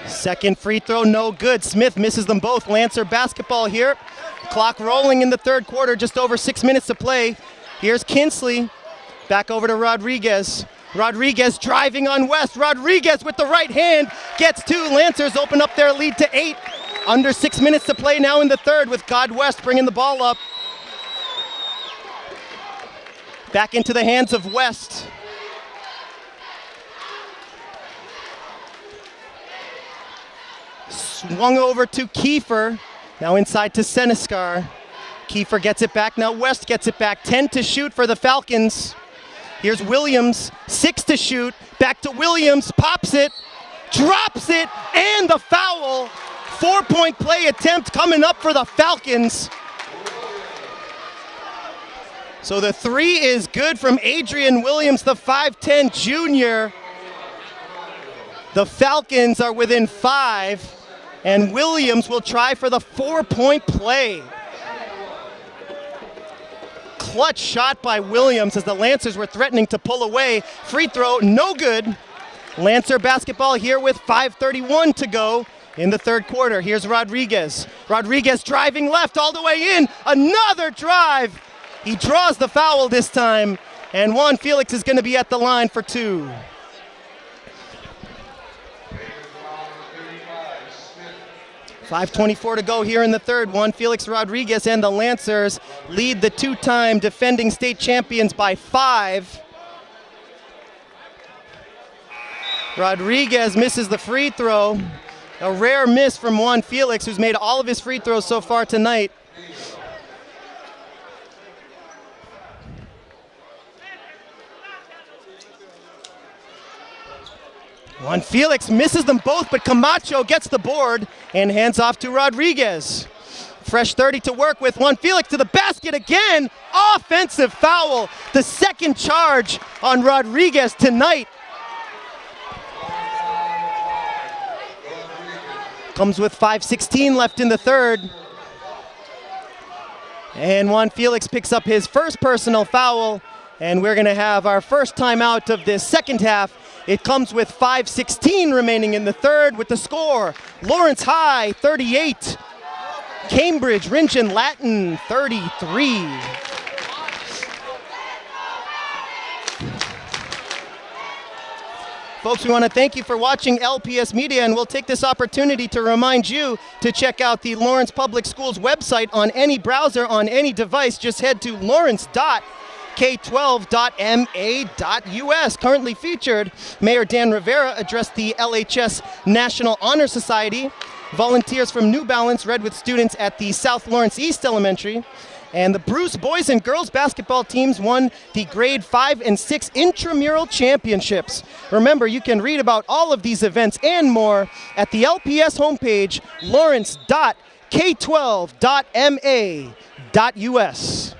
Second free throw, no good. Smith misses them both. Lancer basketball here. Clock rolling in the third quarter, just over 6 minutes to play. Here's Kinsley, back over to Rodriguez. Rodriguez driving on West. Rodriguez with the right hand gets 2. Lancers open up their lead to 8. Under 6 minutes to play now in the third with God West bringing the ball up. Back into the hands of West. Swung over to Kiefer. Now inside to Senescar. Kiefer gets it back. Now West gets it back. 10 to shoot for the Falcons. Here's Williams, 6 to shoot. Back to Williams, pops it, drops it, and the foul. 4-point play attempt coming up for the Falcons. So the 3 is good from Adrian Williams, the 5'10 junior. The Falcons are within 5, and Williams will try for the 4-point play. Clutch shot by Williams as the Lancers were threatening to pull away. Free throw, no good. Lancer basketball here with 5:31 to go in the third quarter. Here's Rodriguez. Rodriguez driving left all the way in. Another drive. He draws the foul this time, and Juan Felix is going to be at the line for two. .5:24 to go here in the third. Juan Felix Rodriguez and the Lancers lead the two-time defending state champions by 5. Rodriguez misses the free throw. A rare miss from Juan Felix, who's made all of his free throws so far tonight. Juan Felix misses them both, but Camacho gets the board and hands off to Rodriguez. Fresh 30 to work with. Juan Felix to the basket again. Offensive foul. The second charge on Rodriguez tonight. Comes with 5:16 left in the third. And Juan Felix picks up his first personal foul, and we're going to have our first timeout of this second half. It comes with 5:16 remaining in the third with the score. Lawrence High 38, Cambridge Rindge Latin 33. Folks, we want to thank you for watching LPS Media, and we'll take this opportunity to remind you to check out the Lawrence Public Schools website on any browser, on any device. Just head to lawrence.k12.ma.us. Currently featured, Mayor Dan Rivera addressed the LHS National Honor Society. Volunteers from New Balance read with students at the South Lawrence East Elementary. And the Bruce boys and girls basketball teams won the grade 5 and 6 intramural championships. Remember, you can read about all of these events and more at the LPS homepage, lawrence.k12.ma.us.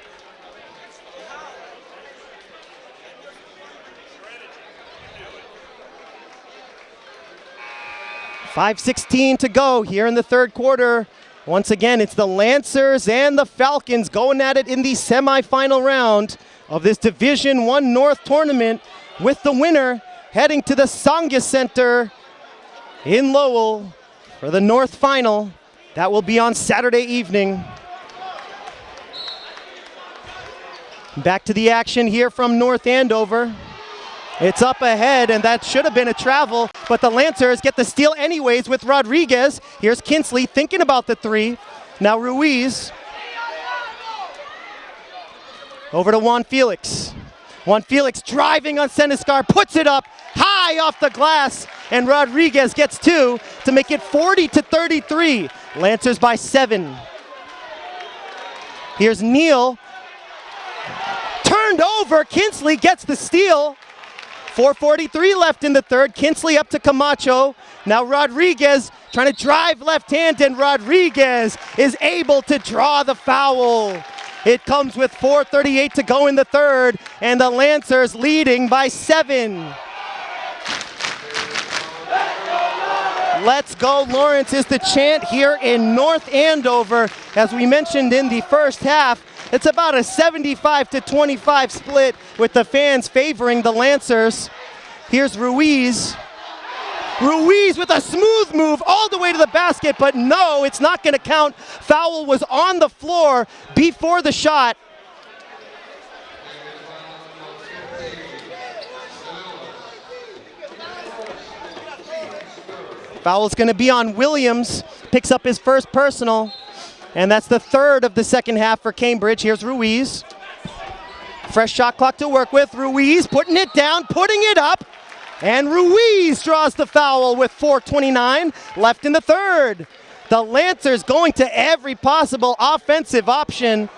.5:16 to go here in the third quarter. Once again, it's the Lancers and the Falcons going at it in the semifinal round of this Division I North tournament, with the winner heading to the Sangha Center in Lowell for the North Final. That will be on Saturday evening. Back to the action here from North Andover. It's up ahead, and that should have been a travel, but the Lancers get the steal anyways with Rodriguez. Here's Kinsley thinking about the three. Now Ruiz. Over to Juan Felix. Juan Felix driving on Senescar, puts it up high off the glass, and Rodriguez gets two to make it 40-33. Lancers by 7. Here's Neal. Turned over, Kinsley gets the steal. 4:43 left in the third. Kinsley up to Camacho. Now Rodriguez trying to drive left hand, and Rodriguez is able to draw the foul. It comes with 4:38 to go in the third, and the Lancers leading by 7. Let's go Lawrence is the chant here in North Andover. As we mentioned in the first half, it's about a 75-25 split, with the fans favoring the Lancers. Here's Ruiz. Ruiz with a smooth move all the way to the basket, but no, it's not going to count. Foul was on the floor before the shot. Foul's going to be on Williams. Picks up his first personal. And that's the third of the second half for Cambridge. Here's Ruiz. Fresh shot clock to work with. Ruiz putting it down, putting it up. And Ruiz draws the foul with 4:29 left in the third. The Lancers going to every possible offensive option,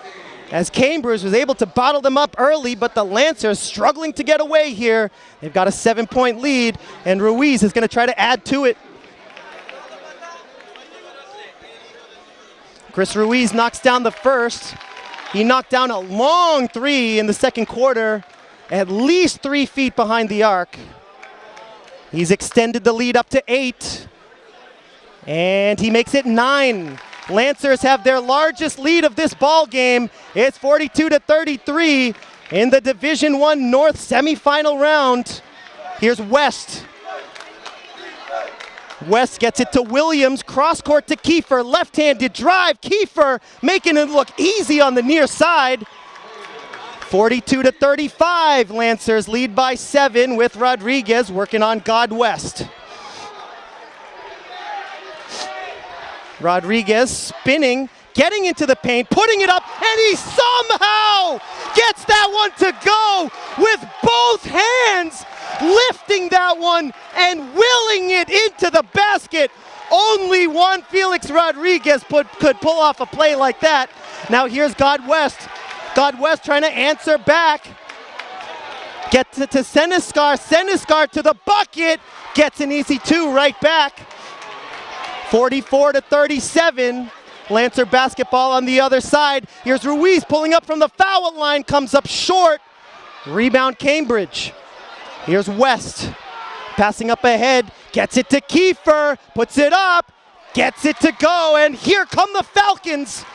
as Cambridge was able to bottle them up early, but the Lancers struggling to get away here. They've got a 7-point lead, and Ruiz is going to try to add to it. Chris Ruiz knocks down the first. He knocked down a long three in the second quarter, at least 3 feet behind the arc. He's extended the lead up to 8, and he makes it 9. Lancers have their largest lead of this ball game. It's 42-33 in the Division I North semifinal round. Here's West. West gets it to Williams, cross court to Kiefer, left-handed drive, Kiefer making it look easy on the near side. 42-35, Lancers lead by 7 with Rodriguez working on God West. Rodriguez spinning, getting into the paint, putting it up, and he somehow gets that one to go with both hands, lifting that one and willing it into the basket. Only Juan Felix Rodriguez could pull off a play like that. Now here's God West. God West trying to answer back. Gets it to Senescar. Senescar to the bucket. Gets an easy 2 right back. 44-37. Lancer basketball on the other side. Here's Ruiz pulling up from the foul line. Comes up short. Rebound Cambridge. Here's West. Passing up ahead. Gets it to Kiefer. Puts it up. Gets it to go. And here come the Falcons.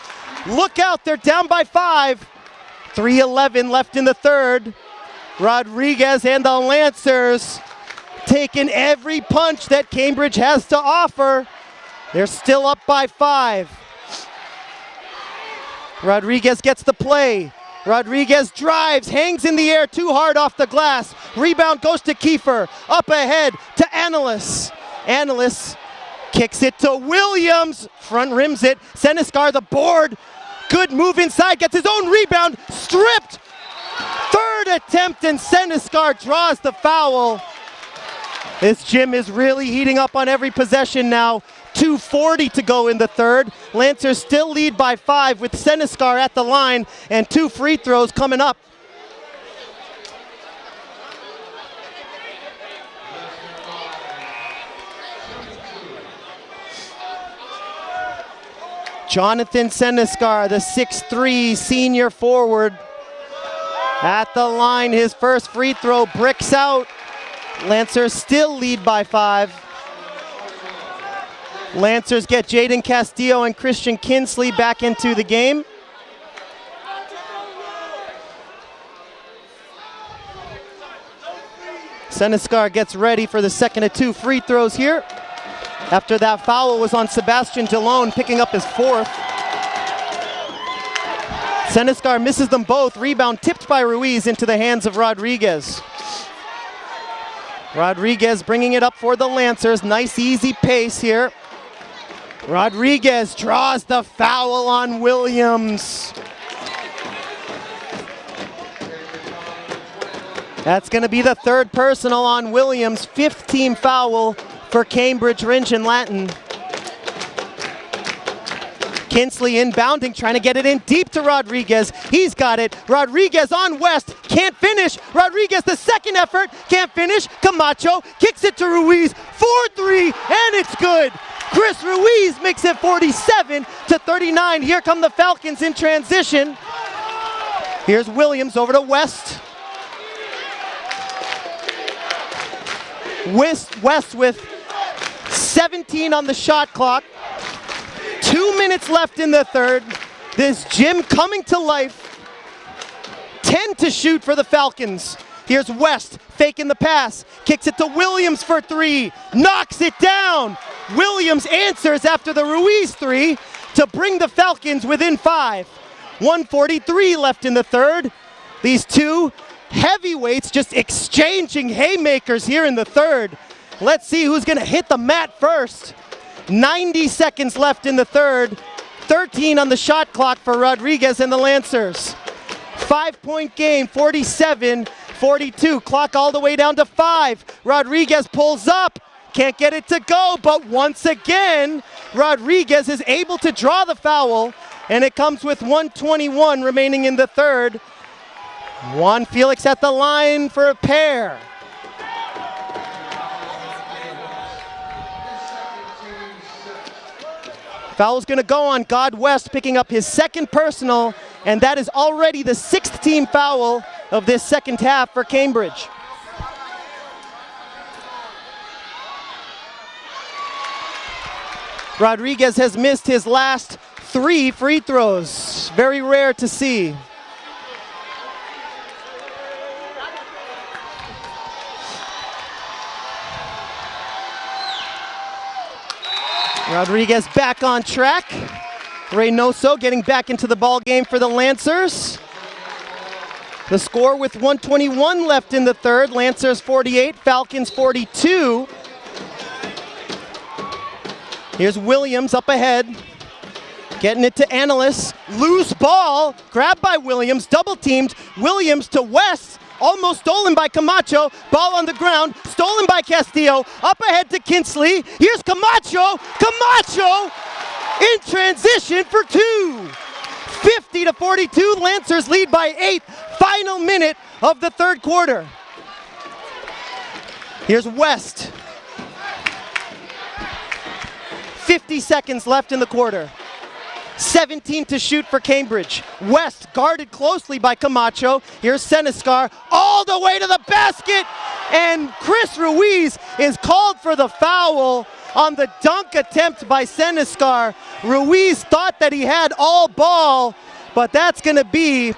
Look out. They're down by 5. 3:11 left in the third. Rodriguez and the Lancers taking every punch that Cambridge has to offer. They're still up by 5. Rodriguez gets the play. Rodriguez drives, hangs in the air too hard off the glass. Rebound goes to Kiefer. Up ahead to Analis. Analis kicks it to Williams. Front rims it. Senescar the board. Good move inside, gets his own rebound, stripped. Third attempt and Senescar draws the foul. This gym is really heating up on every possession now. 2:40 to go in the third. Lancers still lead by 5 with Senescar at the line and 2 free throws coming up. Jonathan Senescar, the 6'3" senior forward. At the line, his first free throw bricks out. Lancers still lead by 5. Lancers get Jaden Castillo and Christian Kinsley back into the game. Senescar gets ready for the second of 2 free throws here. After that foul was on Sebastian Delone, picking up his 4th. Senescar misses them both. Rebound tipped by Ruiz into the hands of Rodriguez. Rodriguez bringing it up for the Lancers. Nice easy pace here. Rodriguez draws the foul on Williams. That's going to be the 3rd personal on Williams. 5th team foul for Cambridge Rindge Latin. Kinsley inbounding, trying to get it in deep to Rodriguez. He's got it. Rodriguez on West, can't finish. Rodriguez, the second effort, can't finish. Camacho kicks it to Ruiz. 4-3, and it's good. Chris Ruiz makes it 47-39. Here come the Falcons in transition. Here's Williams over to West. West with 17 on the shot clock. 2 minutes left in the third. This gym coming to life. 10 to shoot for the Falcons. Here's West faking the pass. Kicks it to Williams for 3. Knocks it down. Williams answers after the Ruiz 3 to bring the Falcons within 5. 1:43 left in the third. These two heavyweights just exchanging haymakers here in the third. Let's see who's going to hit the mat first. 90 seconds left in the third. 13 on the shot clock for Rodriguez and the Lancers. 5-point game, 47-42. Clock all the way down to 5. Rodriguez pulls up. Can't get it to go, but once again, Rodriguez is able to draw the foul, and it comes with 1:21 remaining in the third. Juan Felix at the line for a pair. Foul's gonna go on God West, picking up his second personal, and that is already the 6th team foul of this second half for Cambridge. Rodriguez has missed his last 3 free throws. Very rare to see. Rodriguez back on track. Reynoso getting back into the ball game for the Lancers. The score with 1:21 left in the third. Lancers 48, Falcons 42. Here's Williams up ahead. Getting it to Analyst. Loose ball. Grabbed by Williams. Double teamed. Williams to West. Almost stolen by Camacho. Ball on the ground. Stolen by Castillo. Up ahead to Kinsley. Here's Camacho. Camacho in transition for two. 50-42. Lancers lead by 8. Final minute of the third quarter. Here's West. 50 seconds left in the quarter. 17 to shoot for Cambridge. West guarded closely by Camacho. Here's Senescar all the way to the basket. And Chris Ruiz is called for the foul on the dunk attempt by Senescar. Ruiz thought that he had all ball, but that's going to be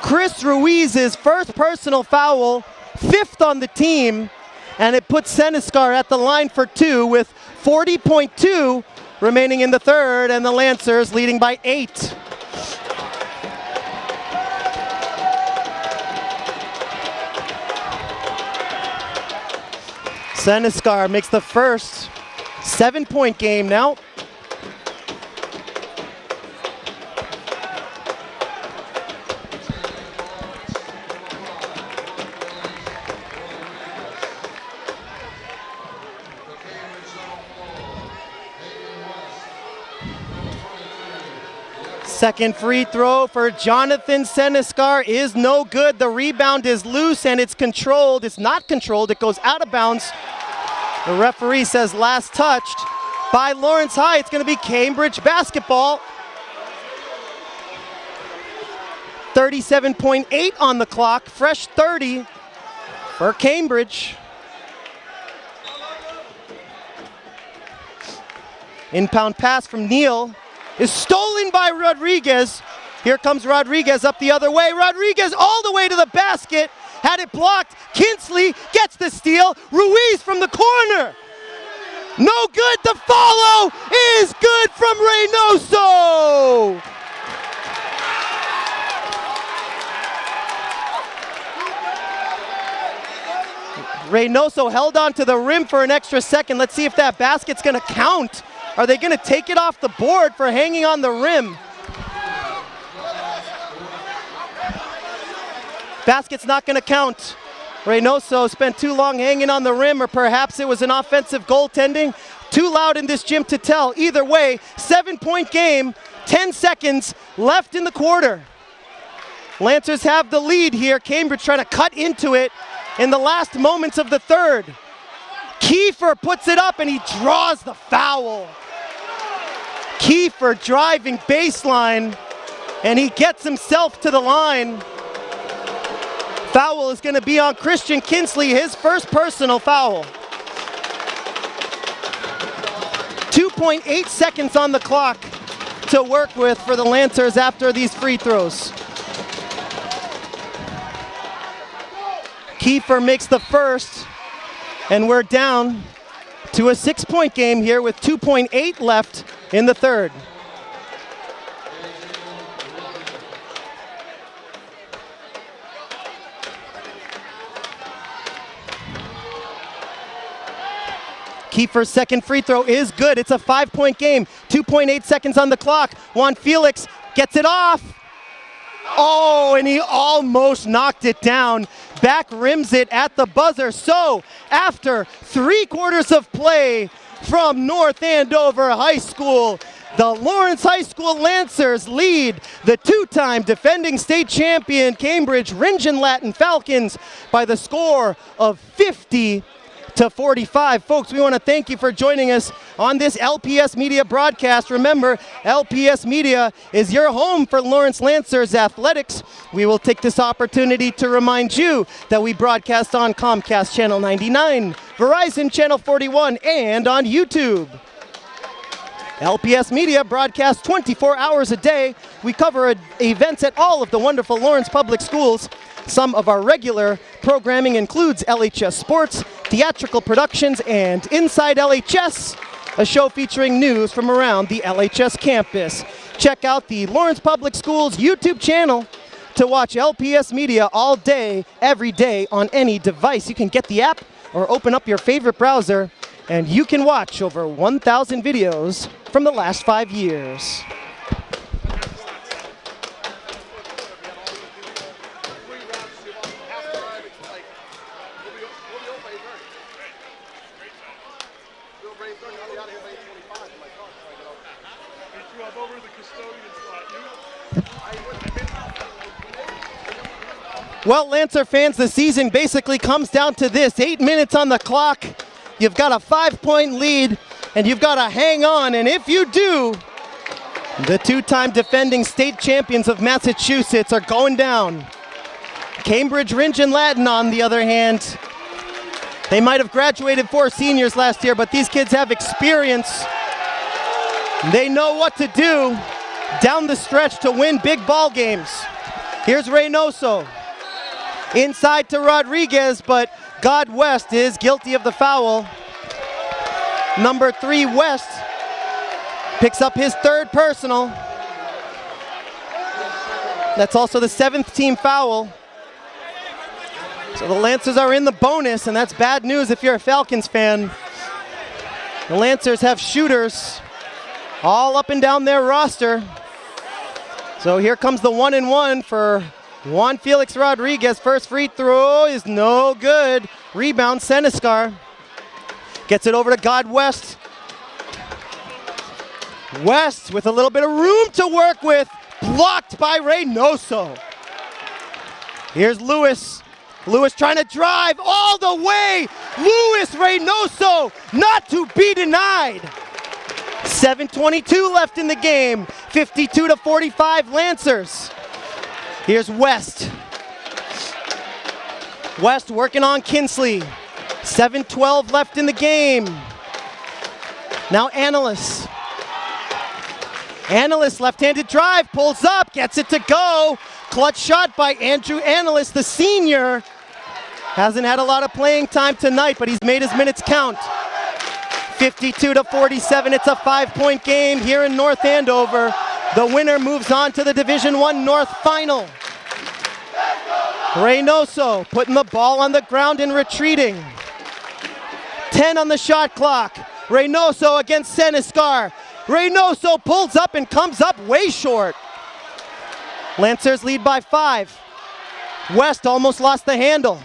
Chris Ruiz's first personal foul, 5th on the team, and it puts Senescar at the line for 2 with 40.2 remaining in the third, and the Lancers leading by 8. Senescar makes the first 7-point game now. Second free throw for Jonathan Senescar is no good. The rebound is loose and it's controlled. It's not controlled. It goes out of bounds. The referee says last touched by Lawrence High. It's going to be Cambridge basketball. 37.8 on the clock. Fresh 30 for Cambridge. Inbound pass from Neal is stolen by Rodriguez. Here comes Rodriguez up the other way. Rodriguez all the way to the basket. Had it blocked. Kinsley gets the steal. Ruiz from the corner. No good. The follow is good from Reynoso. Reynoso held on to the rim for an extra second. Let's see if that basket's going to count. Are they going to take it off the board for hanging on the rim? Basket's not going to count. Reynoso spent too long hanging on the rim, or perhaps it was an offensive goaltending. Too loud in this gym to tell. Either way, 7-point game, 10 seconds left in the quarter. Lancers have the lead here. Cambridge trying to cut into it in the last moments of the third. Kiefer puts it up and he draws the foul. Kiefer driving baseline, and he gets himself to the line. Foul is going to be on Christian Kinsley, his first personal foul. 2.8 seconds on the clock to work with for the Lancers after these free throws. Kiefer makes the first, and we're down to a 6-point game here with 2.8 left in the third. Kiefer's second free throw is good. It's a 5-point game. 2.8 seconds on the clock. Juan Felix gets it off. Oh, and he almost knocked it down. Back rims it at the buzzer. So, after 3 quarters of play from North Andover High School, the Lawrence High School Lancers lead the 2-time defending state champion Cambridge Rindge Latin Falcons by the score of 50-45. Folks, we want to thank you for joining us on this LPS Media broadcast. Remember, LPS Media is your home for Lawrence Lancers athletics. We will take this opportunity to remind you that we broadcast on Comcast Channel 99, Verizon Channel 41, and on YouTube. LPS Media broadcasts 24 hours a day. We cover events at all of the wonderful Lawrence Public Schools. Some of our regular programming includes LHS Sports, theatrical productions, and Inside LHS. a show featuring news from around the LHS campus. Check out the Lawrence Public Schools YouTube channel to watch LPS media all day, every day on any device. You can get the app or open up your favorite browser and you can watch over 1,000 videos from the last 5 years. Well, Lancer fans, the season basically comes down to this. 8 minutes on the clock. You've got a 5-point lead, and you've got to hang on. And if you do, the two-time defending state champions of Massachusetts are going down. Cambridge Rindge Latin, on the other hand, they might have graduated 4 seniors last year, but these kids have experience. They know what to do down the stretch to win big ball games. Here's Reynoso. Inside to Rodriguez, but God West is guilty of the foul. Number 3, West, picks up his 3rd personal. That's also the 7th team foul. So the Lancers are in the bonus, and that's bad news if you're a Falcons fan. The Lancers have shooters all up and down their roster. So here comes the 1-and-1 for Juan Felix Rodriguez. First free throw is no good. Rebound, Senescar. Gets it over to God West. West with a little bit of room to work with. Blocked by Reynoso. Here's Lewis. Lewis trying to drive all the way. Lewis Reynoso, not to be denied. 7:22 left in the game. 52-45 Lancers. Here's West. West working on Kinsley. 7:12 left in the game. Now Analyst. Analyst, left-handed drive, pulls up, gets it to go. Clutch shot by Andrew Analyst, the senior. Hasn't had a lot of playing time tonight, but he's made his minutes count. 52-47, it's a 5-point game here in North Andover. The winner moves on to the Division I North Final. Reynoso putting the ball on the ground and retreating. 10 on the shot clock. Reynoso against Senescar. Reynoso pulls up and comes up way short. Lancers lead by 5. West almost lost the handle.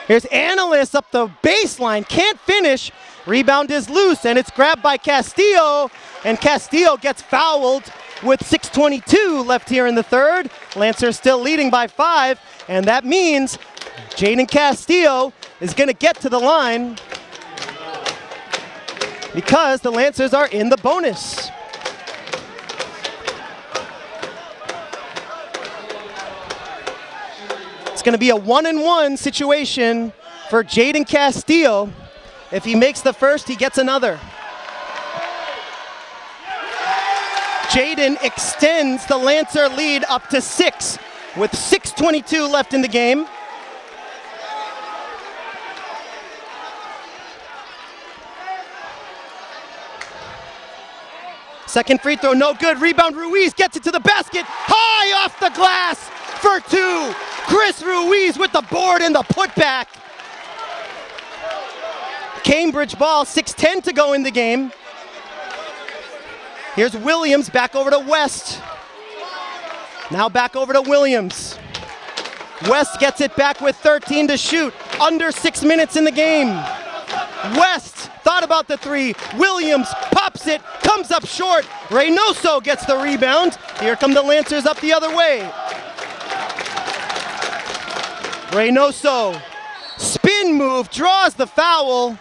Here's Analyst up the baseline, can't finish. Rebound is loose and it's grabbed by Castillo, and Castillo gets fouled with 6:22 left here in the third. Lancers still leading by 5, and that means Jaden Castillo is gonna get to the line because the Lancers are in the bonus. It's going to be a 1-and-1 situation for Jaden Castillo. If he makes the first, he gets another. Jaden extends the Lancer lead up to 6 with 6:22 left in the game. Second free throw, no good. Rebound, Ruiz gets it to the basket. High off the glass for 2. Chris Ruiz with the board and the putback. Cambridge ball, 6:10 to go in the game. Here's Williams, back over to West. Now back over to Williams. West gets it back with 13 to shoot. Under 6 minutes in the game. West thought about the 3. Williams pops it, comes up short. Reynoso gets the rebound. Here come the Lancers up the other way. Reynoso, spin move, draws the foul.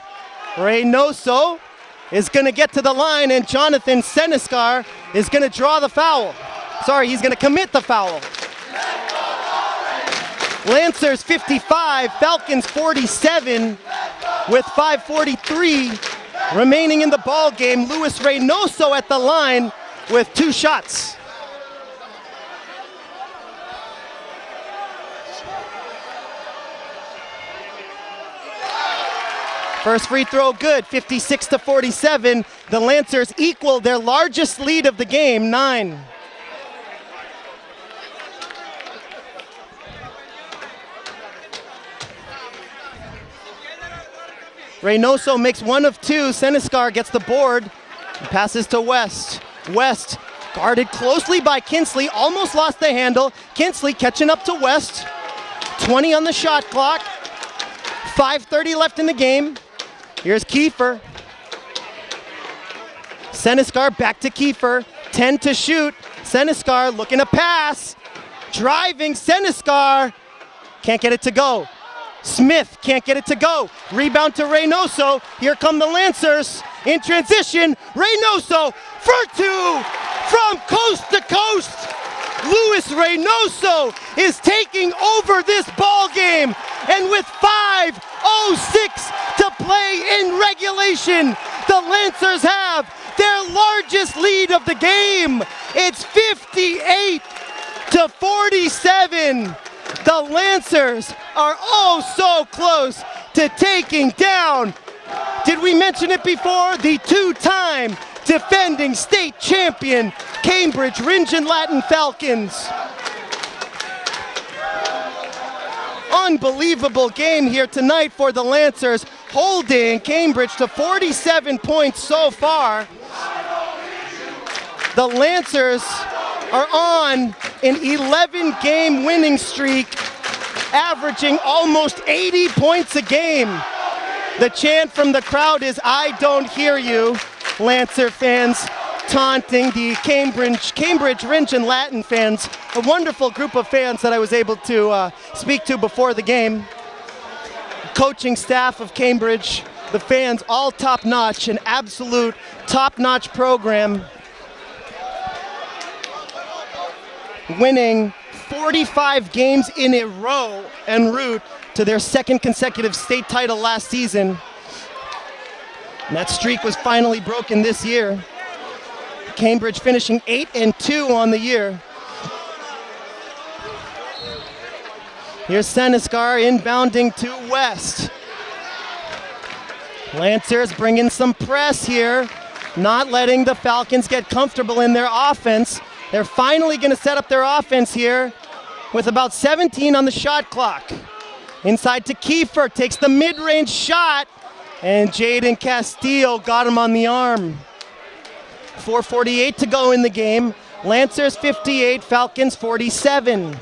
Reynoso is going to get to the line, and Jonathan Senescar is going to draw the foul. Sorry, he's going to commit the foul. Lancers 55, Falcons 47, with 5:43 remaining in the ball game. Luis Reynoso at the line with 2 shots. First free throw good, 56-47. The Lancers equal their largest lead of the game, 9. Reynoso makes one of two. Senescar gets the board. Passes to West. West guarded closely by Kinsley. Almost lost the handle. Kinsley catching up to West. 20 on the shot clock. 5:30 left in the game. Here's Kiefer. Senescar back to Kiefer. 10 to shoot. Senescar looking to pass. Driving Senescar. Can't get it to go. Smith can't get it to go. Rebound to Reynoso. Here come the Lancers. In transition, Reynoso for two from coast to coast. Luis Reynoso is taking over this ball game. And with 5:06 to play in regulation, the Lancers have their largest lead of the game. It's 58-47. The Lancers are oh so close to taking down, did we mention it before, the two-time defending state champion Cambridge Rindge Latin Falcons. Unbelievable game here tonight for the Lancers, holding Cambridge to 47 points so far. The Lancers are on an 11-game winning streak, averaging almost 80 points a game. The chant from the crowd is, "I don't hear you," Lancer fans taunting the Cambridge Rindge Latin fans, a wonderful group of fans that I was able to speak to before the game. Coaching staff of Cambridge, the fans all top-notch, an absolute top-notch program. Winning 45 games in a row en route to their second consecutive state title last season. And that streak was finally broken this year. Cambridge finishing 8-2 on the year. Here's Senescar inbounding to West. Lancers bringing some press here, not letting the Falcons get comfortable in their offense. They're finally going to set up their offense here with about 17 on the shot clock. Inside to Kiefer, takes the mid-range shot, and Jaden Castillo got him on the arm. 4:48 to go in the game. Lancers 58, Falcons 47.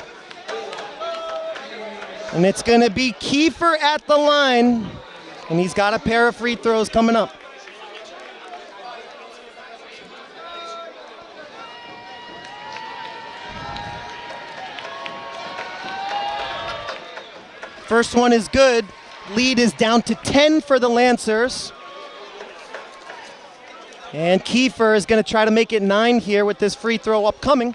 And it's going to be Kiefer at the line, and he's got a pair of free throws coming up. First one is good. Lead is down to 10 for the Lancers. And Kiefer is going to try to make it 9 here with this free throw upcoming.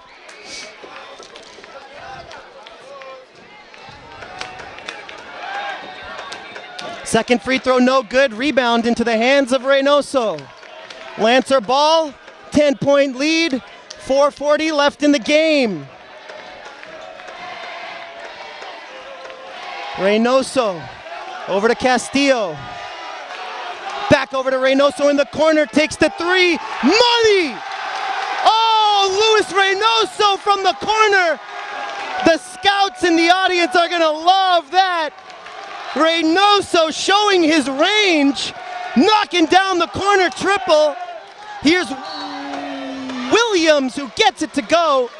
Second free throw, no good. Rebound into the hands of Reynoso. Lancer ball, 10-point lead, 4:40 left in the game. Reynoso over to Castillo. Back over to Reynoso in the corner, takes the three. Money! Oh, Luis Reynoso from the corner. The scouts in the audience are gonna love that. Reynoso showing his range, knocking down the corner triple. Here's Williams who gets it to go.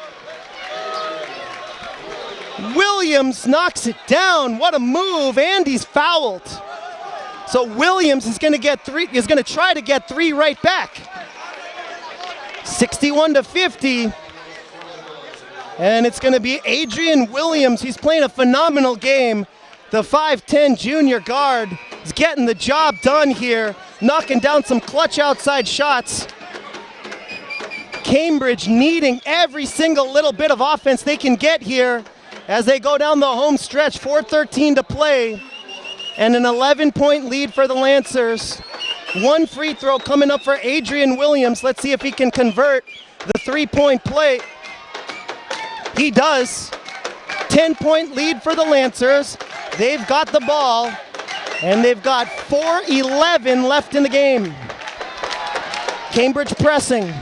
Williams knocks it down. What a move, and he's fouled. So Williams is going to try to get 3 right back. 61-50. And it's going to be Adrian Williams. He's playing a phenomenal game. The 5'10 junior guard is getting the job done here, knocking down some clutch outside shots. Cambridge needing every single little bit of offense they can get here as they go down the home stretch. 4:13 to play, and an 11-point lead for the Lancers. One free throw coming up for Adrian Williams. Let's see if he can convert the 3-point play. He does. 10-point lead for the Lancers. They've got the ball. And they've got 4:11 left in the game. Cambridge pressing.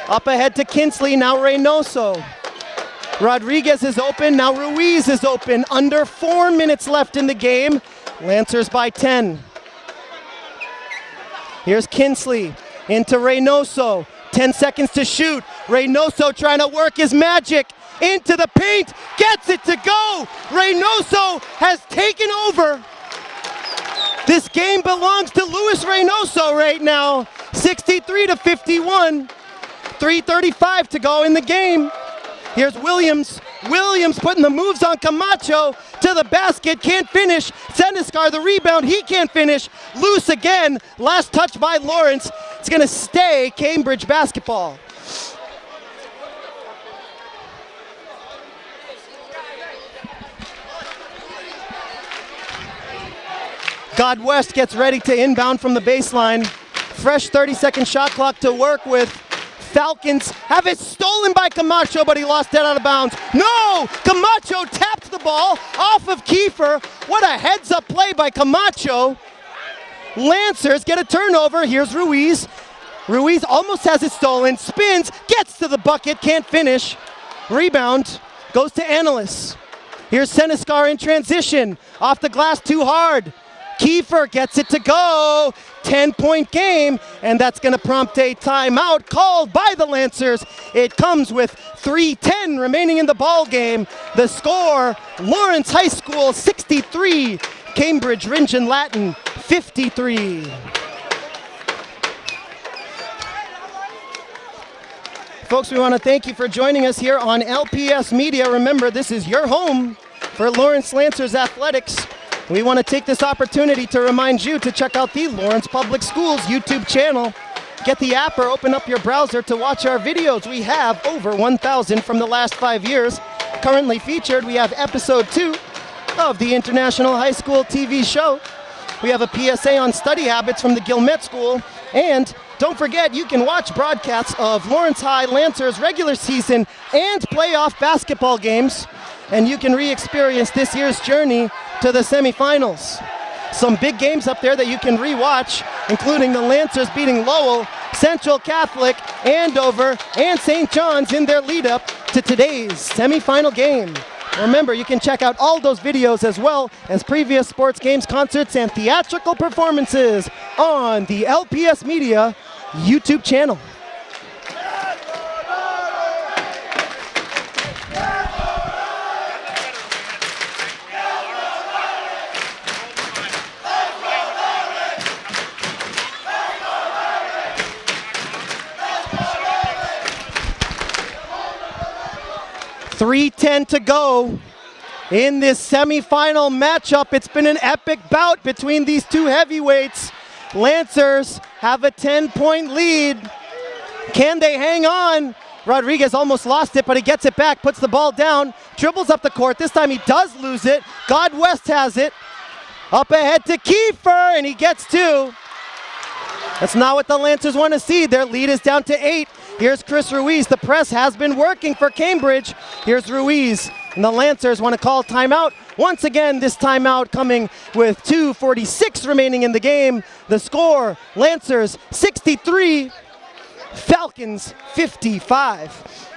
Up ahead to Kinsley, now Reynoso. Rodriguez is open, now Ruiz is open. Under 4 minutes left in the game. Lancers by 10. Here's Kinsley into Reynoso. 10 seconds to shoot. Reynoso trying to work his magic into the paint. Gets it to go. Reynoso has taken over. This game belongs to Luis Reynoso right now. 63-51. 3:35 to go in the game. Here's Williams. Williams putting the moves on Camacho to the basket. Can't finish. Senescar the rebound. He can't finish. Loose again. Last touch by Lawrence. It's going to stay Cambridge basketball. God West gets ready to inbound from the baseline. Fresh 30-second shot clock to work with. Falcons have it stolen by Camacho, but he lost it out of bounds. No! Camacho tapped the ball off of Kiefer. What a heads-up play by Camacho. Lancers get a turnover. Here's Ruiz. Ruiz almost has it stolen. Spins, gets to the bucket, can't finish. Rebound goes to Analyst. Here's Senescar in transition. Off the glass too hard. Kiefer gets it to go. 10-point game, and that's going to prompt a timeout called by the Lancers. It comes with 3:10 remaining in the ball game. The score, Lawrence High School 63, Cambridge Rindge Latin 53. Folks, we want to thank you for joining us here on LPS Media. Remember, this is your home for Lawrence Lancers Athletics. We want to take this opportunity to remind you to check out the Lawrence Public Schools YouTube channel. Get the app or open up your browser to watch our videos. We have over 1,000 from the last 5 years. Currently featured, we have episode 2 of the International High School TV show. We have a PSA on study habits from the Gilmet School. And don't forget, you can watch broadcasts of Lawrence High Lancers regular season and playoff basketball games. And you can re-experience this year's journey to the semifinals. Some big games up there that you can re-watch, including the Lancers beating Lowell, Central Catholic, Andover, and St. John's in their lead-up to today's semifinal game. Remember, you can check out all those videos as well as previous sports games, concerts, and theatrical performances on the LPS Media YouTube channel. .310 to go in this semifinal matchup. It's been an epic bout between these two heavyweights. Lancers have a 10-point lead. Can they hang on? Rodriguez almost lost it, but he gets it back, puts the ball down, dribbles up the court. This time he does lose it. God West has it. Up ahead to Kiefer, and he gets 2. That's not what the Lancers want to see. Their lead is down to 8. Here's Chris Ruiz. The press has been working for Cambridge. Here's Ruiz. And the Lancers want to call timeout. Once again, this timeout coming with 2:46 remaining in the game. The score, Lancers 63, Falcons 55.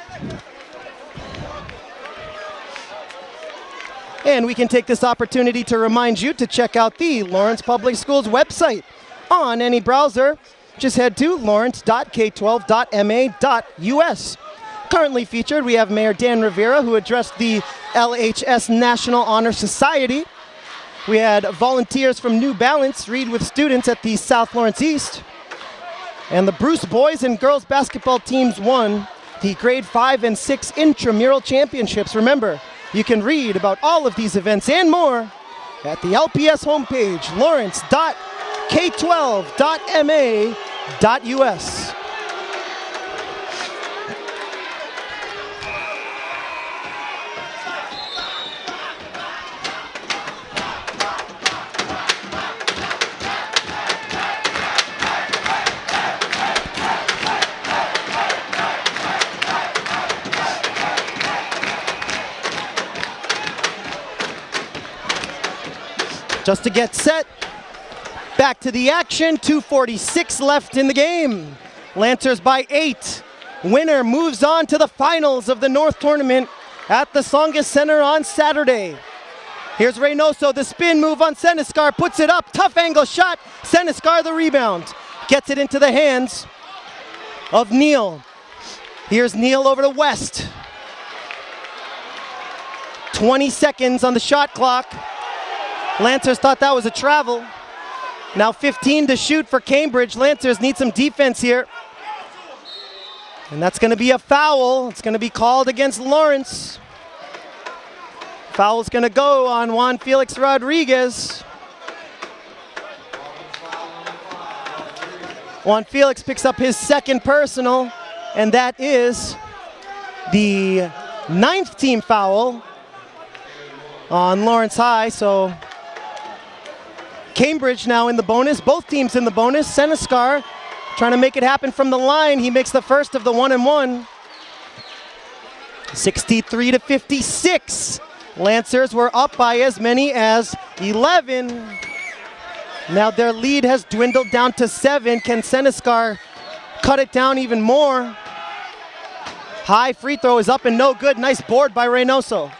And we can take this opportunity to remind you to check out the Lawrence Public Schools website on any browser. Just head to lawrence.k12.ma.us. Currently featured, we have Mayor Dan Rivera, who addressed the LHS National Honor Society. We had volunteers from New Balance read with students at the South Lawrence East. And the Bruce boys and girls basketball teams won the grade 5 and 6 intramural championships. Remember, you can read about all of these events and more at the LPS homepage, lawrence.k12.ma.us. just to get set. Back to the action, 2:46 left in the game. Lancers by 8. Winner moves on to the finals of the North Tournament at the Tsongas Center on Saturday. Here's Reynoso, the spin move on Senescar, puts it up, tough angle shot. Senescar the rebound, gets it into the hands of Neal. Here's Neal over to West. 20 seconds on the shot clock. Lancers thought that was a travel. Now 15 to shoot for Cambridge. Lancers need some defense here. And that's going to be a foul. It's going to be called against Lawrence. Foul's going to go on Juan Felix Rodriguez. Juan Felix picks up his second personal, and that is the 9th team foul on Lawrence High. So Cambridge now in the bonus, both teams in the bonus. Senescar trying to make it happen from the line. He makes the first of the 1-and-1. 63 to 56. Lancers were up by as many as 11. Now their lead has dwindled down to 7. Can Senescar cut it down even more? High free throw is up and no good. Nice board by Reynoso.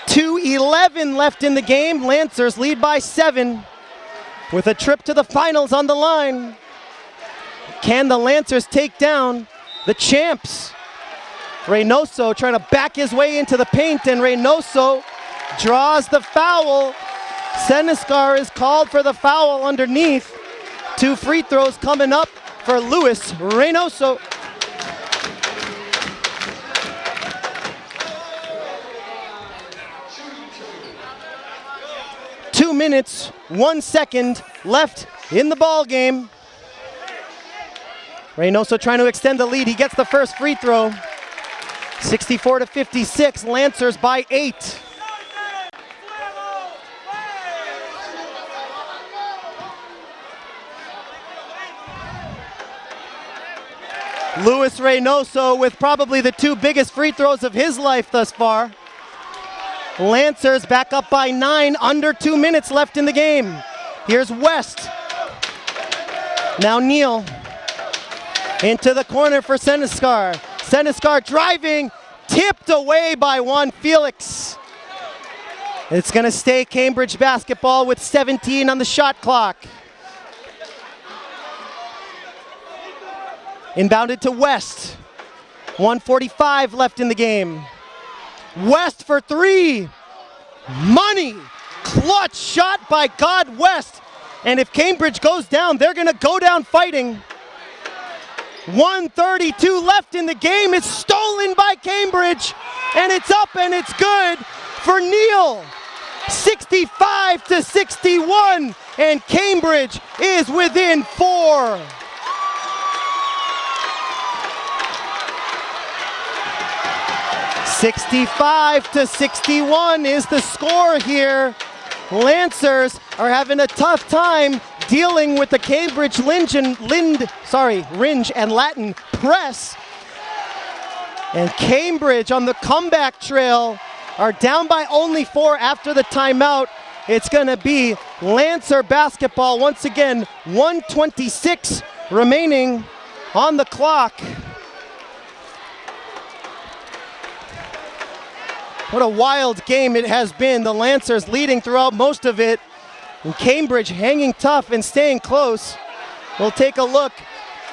2:11 left in the game. Lancers lead by 7 with a trip to the finals on the line. Can the Lancers take down the champs? Reynoso trying to back his way into the paint, and Reynoso draws the foul. Senescar is called for the foul underneath. 2 free throws coming up for Luis Reynoso. Two minutes, 1 second left in the ball game. Reynoso trying to extend the lead. He gets the first free throw. 64 to 56, Lancers by 8. Luis Reynoso with probably the 2 biggest free throws of his life thus far. Lancers back up by 9, under 2 minutes left in the game. Here's West. Now Neal into the corner for Senescar. Senescar driving, tipped away by Juan Felix. It's going to stay Cambridge basketball with 17 on the shot clock. Inbounded to West. 1:45 left in the game. West for 3. Money. Clutch shot by God West. And if Cambridge goes down, they're going to go down fighting. 1:32 left in the game. It's stolen by Cambridge. And it's up and it's good for Neal. 65 to 61. And Cambridge is within 4. $65 to 61 is the score here. Lancers are having a tough time dealing with the Cambridge Rindge and Latin press. And Cambridge on the comeback trail are down by only 4 after the timeout. It's going to be Lancer basketball once again. 1:26 remaining on the clock. What a wild game it has been. The Lancers leading throughout most of it. And Cambridge hanging tough and staying close. We'll take a look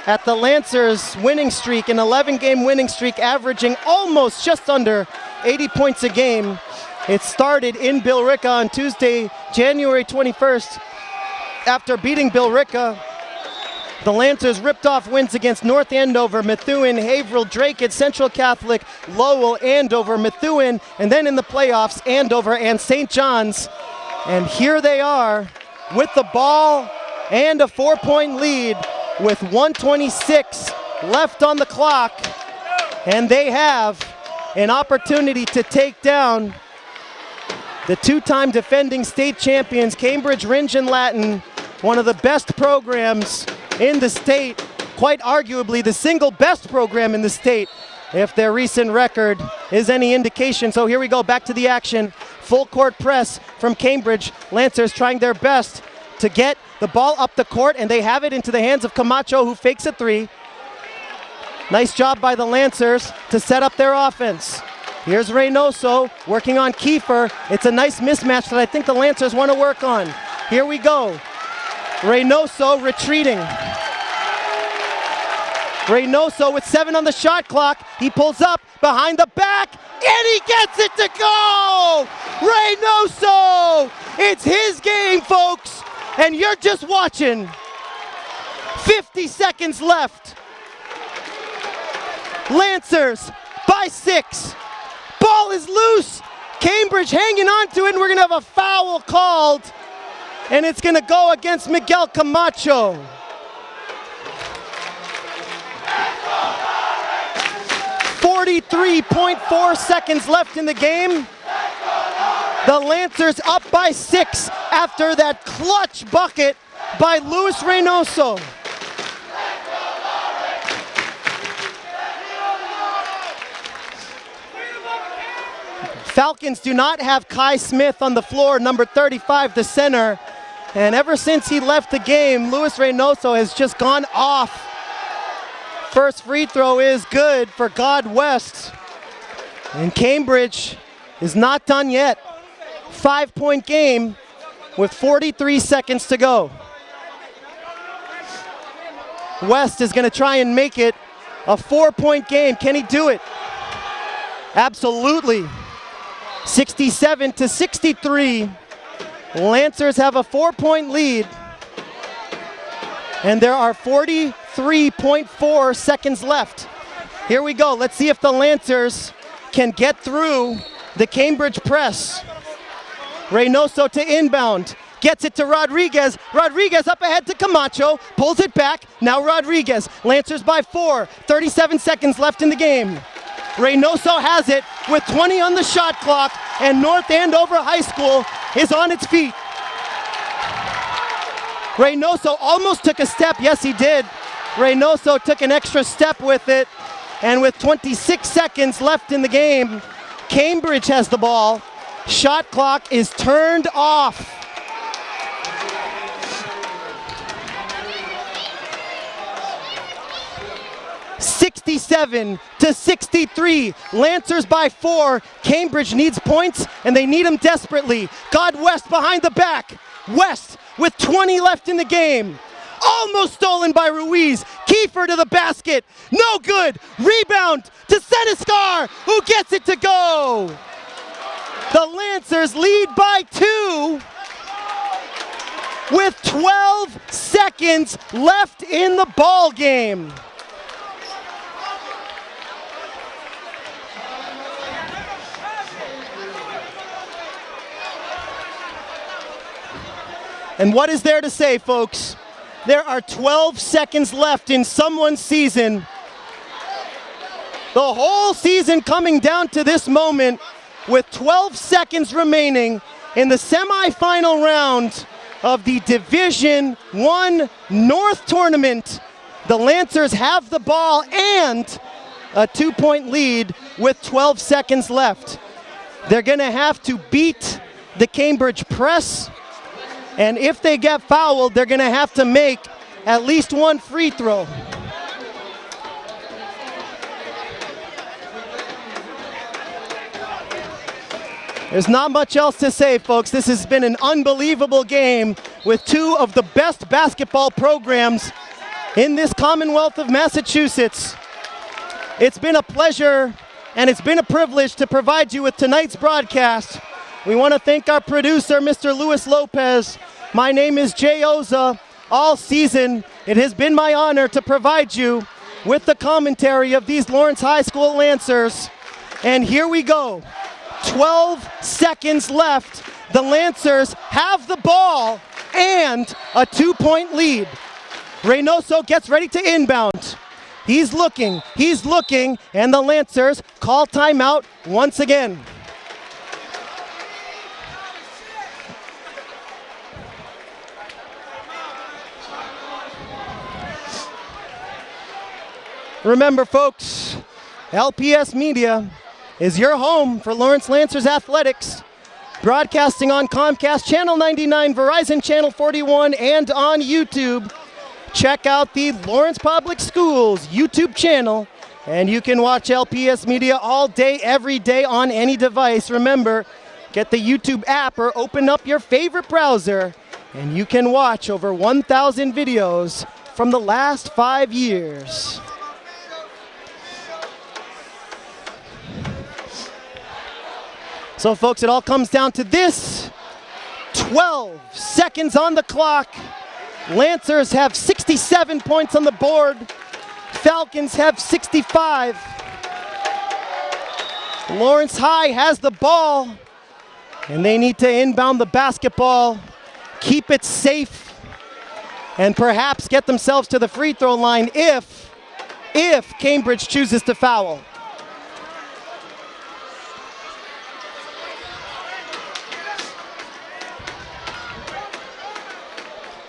at the Lancers winning streak, an 11-game winning streak averaging almost just under 80 points a game. It started in Billerica on Tuesday, January 21st. After beating Billerica, the Lancers ripped off wins against North Andover, Methuen, Haverhill, Drake, Central Catholic, Lowell, Andover, Methuen, and then in the playoffs, Andover and St. John's. And here they are with the ball and a 4-point lead with 1:26 left on the clock. And they have an opportunity to take down the 2-time defending state champions, Cambridge Rindge Latin, one of the best programs in the state, quite arguably the single best program in the state, if their recent record is any indication. So here we go, back to the action. full court press from Cambridge. Lancers trying their best to get the ball up the court, and they have it into the hands of Camacho, who fakes a three. Nice job by the Lancers to set up their offense. Here's Reynoso working on Kiefer. It's a nice mismatch that I think the Lancers want to work on. Here we go. Reynoso retreating. Reynoso with 7 on the shot clock. He pulls up behind the back, and he gets it to go! Reynoso! It's his game, folks, and you're just watching. 50 seconds left. Lancers by 6. Ball is loose. Cambridge hanging on to it, and we're going to have a foul called, and it's going to go against Miguel Camacho. 43.4 seconds left in the game. The Lancers up by 6 after that clutch bucket by Luis Reynoso. Falcons do not have Kai Smith on the floor, number 35, the center. And ever since he left the game, Luis Reynoso has just gone off. First free throw is good for God West. And Cambridge is not done yet. 5-point game with 43 seconds to go. West is going to try and make it a 4-point game. Can he do it? Absolutely. 67-63. Lancers have a 4-point lead. And there are 43.4 seconds left. Here we go. Let's see if the Lancers can get through the Cambridge press. Reynoso to inbound. Gets it to Rodriguez. Rodriguez up ahead to Camacho. Pulls it back. Now Rodriguez. Lancers by 4. 37 seconds left in the game. Reynoso has it with 20 on the shot clock, and North Andover High School is on its feet. Reynoso almost took a step. Yes, he did. Reynoso took an extra step with it, and with 26 seconds left in the game, Cambridge has the ball. Shot clock is turned off. (67-63). Lancers by 4. Cambridge needs points, and they need them desperately. God West behind the back. West with 20 left in the game. Almost stolen by Ruiz. Kiefer to the basket. No good. Rebound to Senescar, who gets it to go. The Lancers lead by 2 with 12 seconds left in the ball game. And what is there to say, folks? There are 12 seconds left in someone's season. The whole season coming down to this moment with 12 seconds remaining in the semifinal round of the Division I North Tournament. The Lancers have the ball and a 2-point lead with 12 seconds left. They're going to have to beat the Cambridge press. And if they get fouled, they're going to have to make at least one free throw. There's not much else to say, folks. This has been an unbelievable game with 2 of the best basketball programs in this Commonwealth of Massachusetts. It's been a pleasure and it's been a privilege to provide you with tonight's broadcast. We want to thank our producer, Mr. Luis Lopez. My name is Jay Oza. All season, it has been my honor to provide you with the commentary of these Lawrence High School Lancers. And here we go. 12 seconds left. The Lancers have the ball and a 2-point lead. Reynoso gets ready to inbound. He's looking, and the Lancers call timeout once again. Remember, folks, LPS Media is your home for Lawrence Lancers athletics. broadcasting on Comcast Channel 99, Verizon Channel 41, and on YouTube. Check out the Lawrence Public Schools YouTube channel, and you can watch LPS Media all day, every day on any device. Remember, get the YouTube app or open up your favorite browser, and you can watch over 1,000 videos from the last 5 years. So folks, it all comes down to this. 12 seconds on the clock. Lancers have 67 points on the board. Falcons have 65. Lawrence High has the ball, and they need to inbound the basketball, keep it safe, and perhaps get themselves to the free throw line if Cambridge chooses to foul.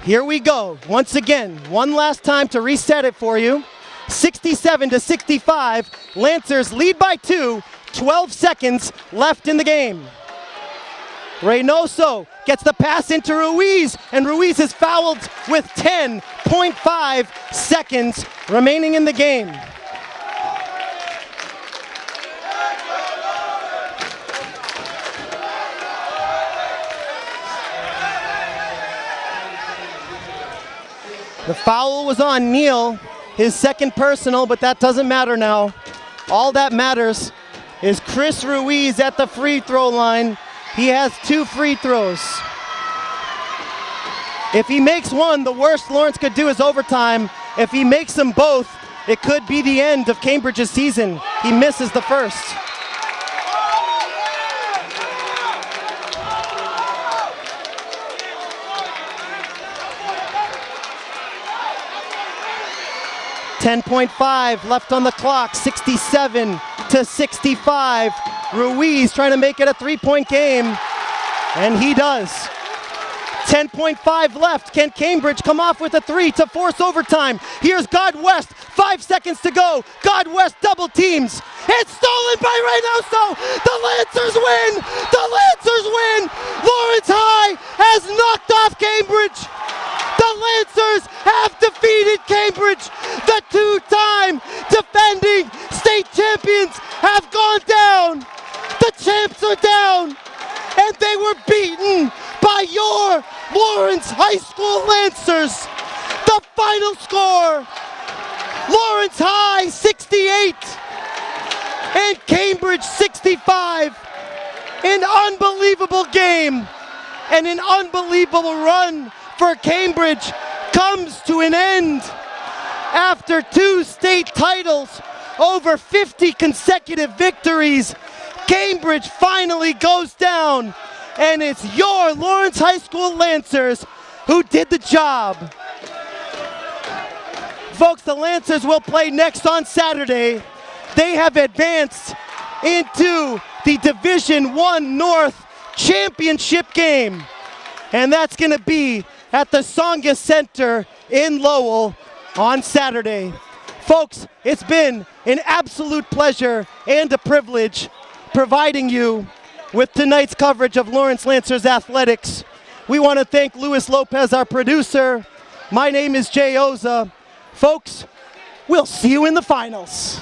Here we go. Once again, one last time to reset it for you. 67-65. Lancers lead by 2. 12 seconds left in the game. Reynoso gets the pass into Ruiz, and Ruiz is fouled with 10.5 seconds remaining in the game. The foul was on Neal, his second personal, but that doesn't matter now. All that matters is Chris Ruiz at the free throw line. He has 2 free throws. If he makes one, the worst Lawrence could do is overtime. If he makes them both, it could be the end of Cambridge's season. He misses the first. .5 left on the clock, 67-65. Ruiz trying to make it a 3-point game, and he does. 10.5 left. Can Cambridge come off with a 3 to force overtime? Here's God West, 5 seconds to go. God West double teams. It's stolen by Reynoso. The Lancers win. The Lancers win. Lawrence High has knocked off Cambridge. The Lancers have defeated Cambridge. The 2-time defending state champions have gone down. The champs are down, and they were beaten by your Lawrence High School Lancers. The final score, Lawrence High 68 and Cambridge 65. An unbelievable game and an unbelievable run for Cambridge comes to an end after 2 state titles, over 50 consecutive victories. Cambridge finally goes down, and it's your Lawrence High School Lancers who did the job. Folks, the Lancers will play next on Saturday. They have advanced into the Division I North Championship game, and that's going to be at the Songa Center in Lowell on Saturday. Folks, it's been an absolute pleasure and a privilege providing you with tonight's coverage of Lawrence Lancers athletics. We want to thank Luis Lopez, our producer. My name is Jay Oza. Folks, we'll see you in the finals.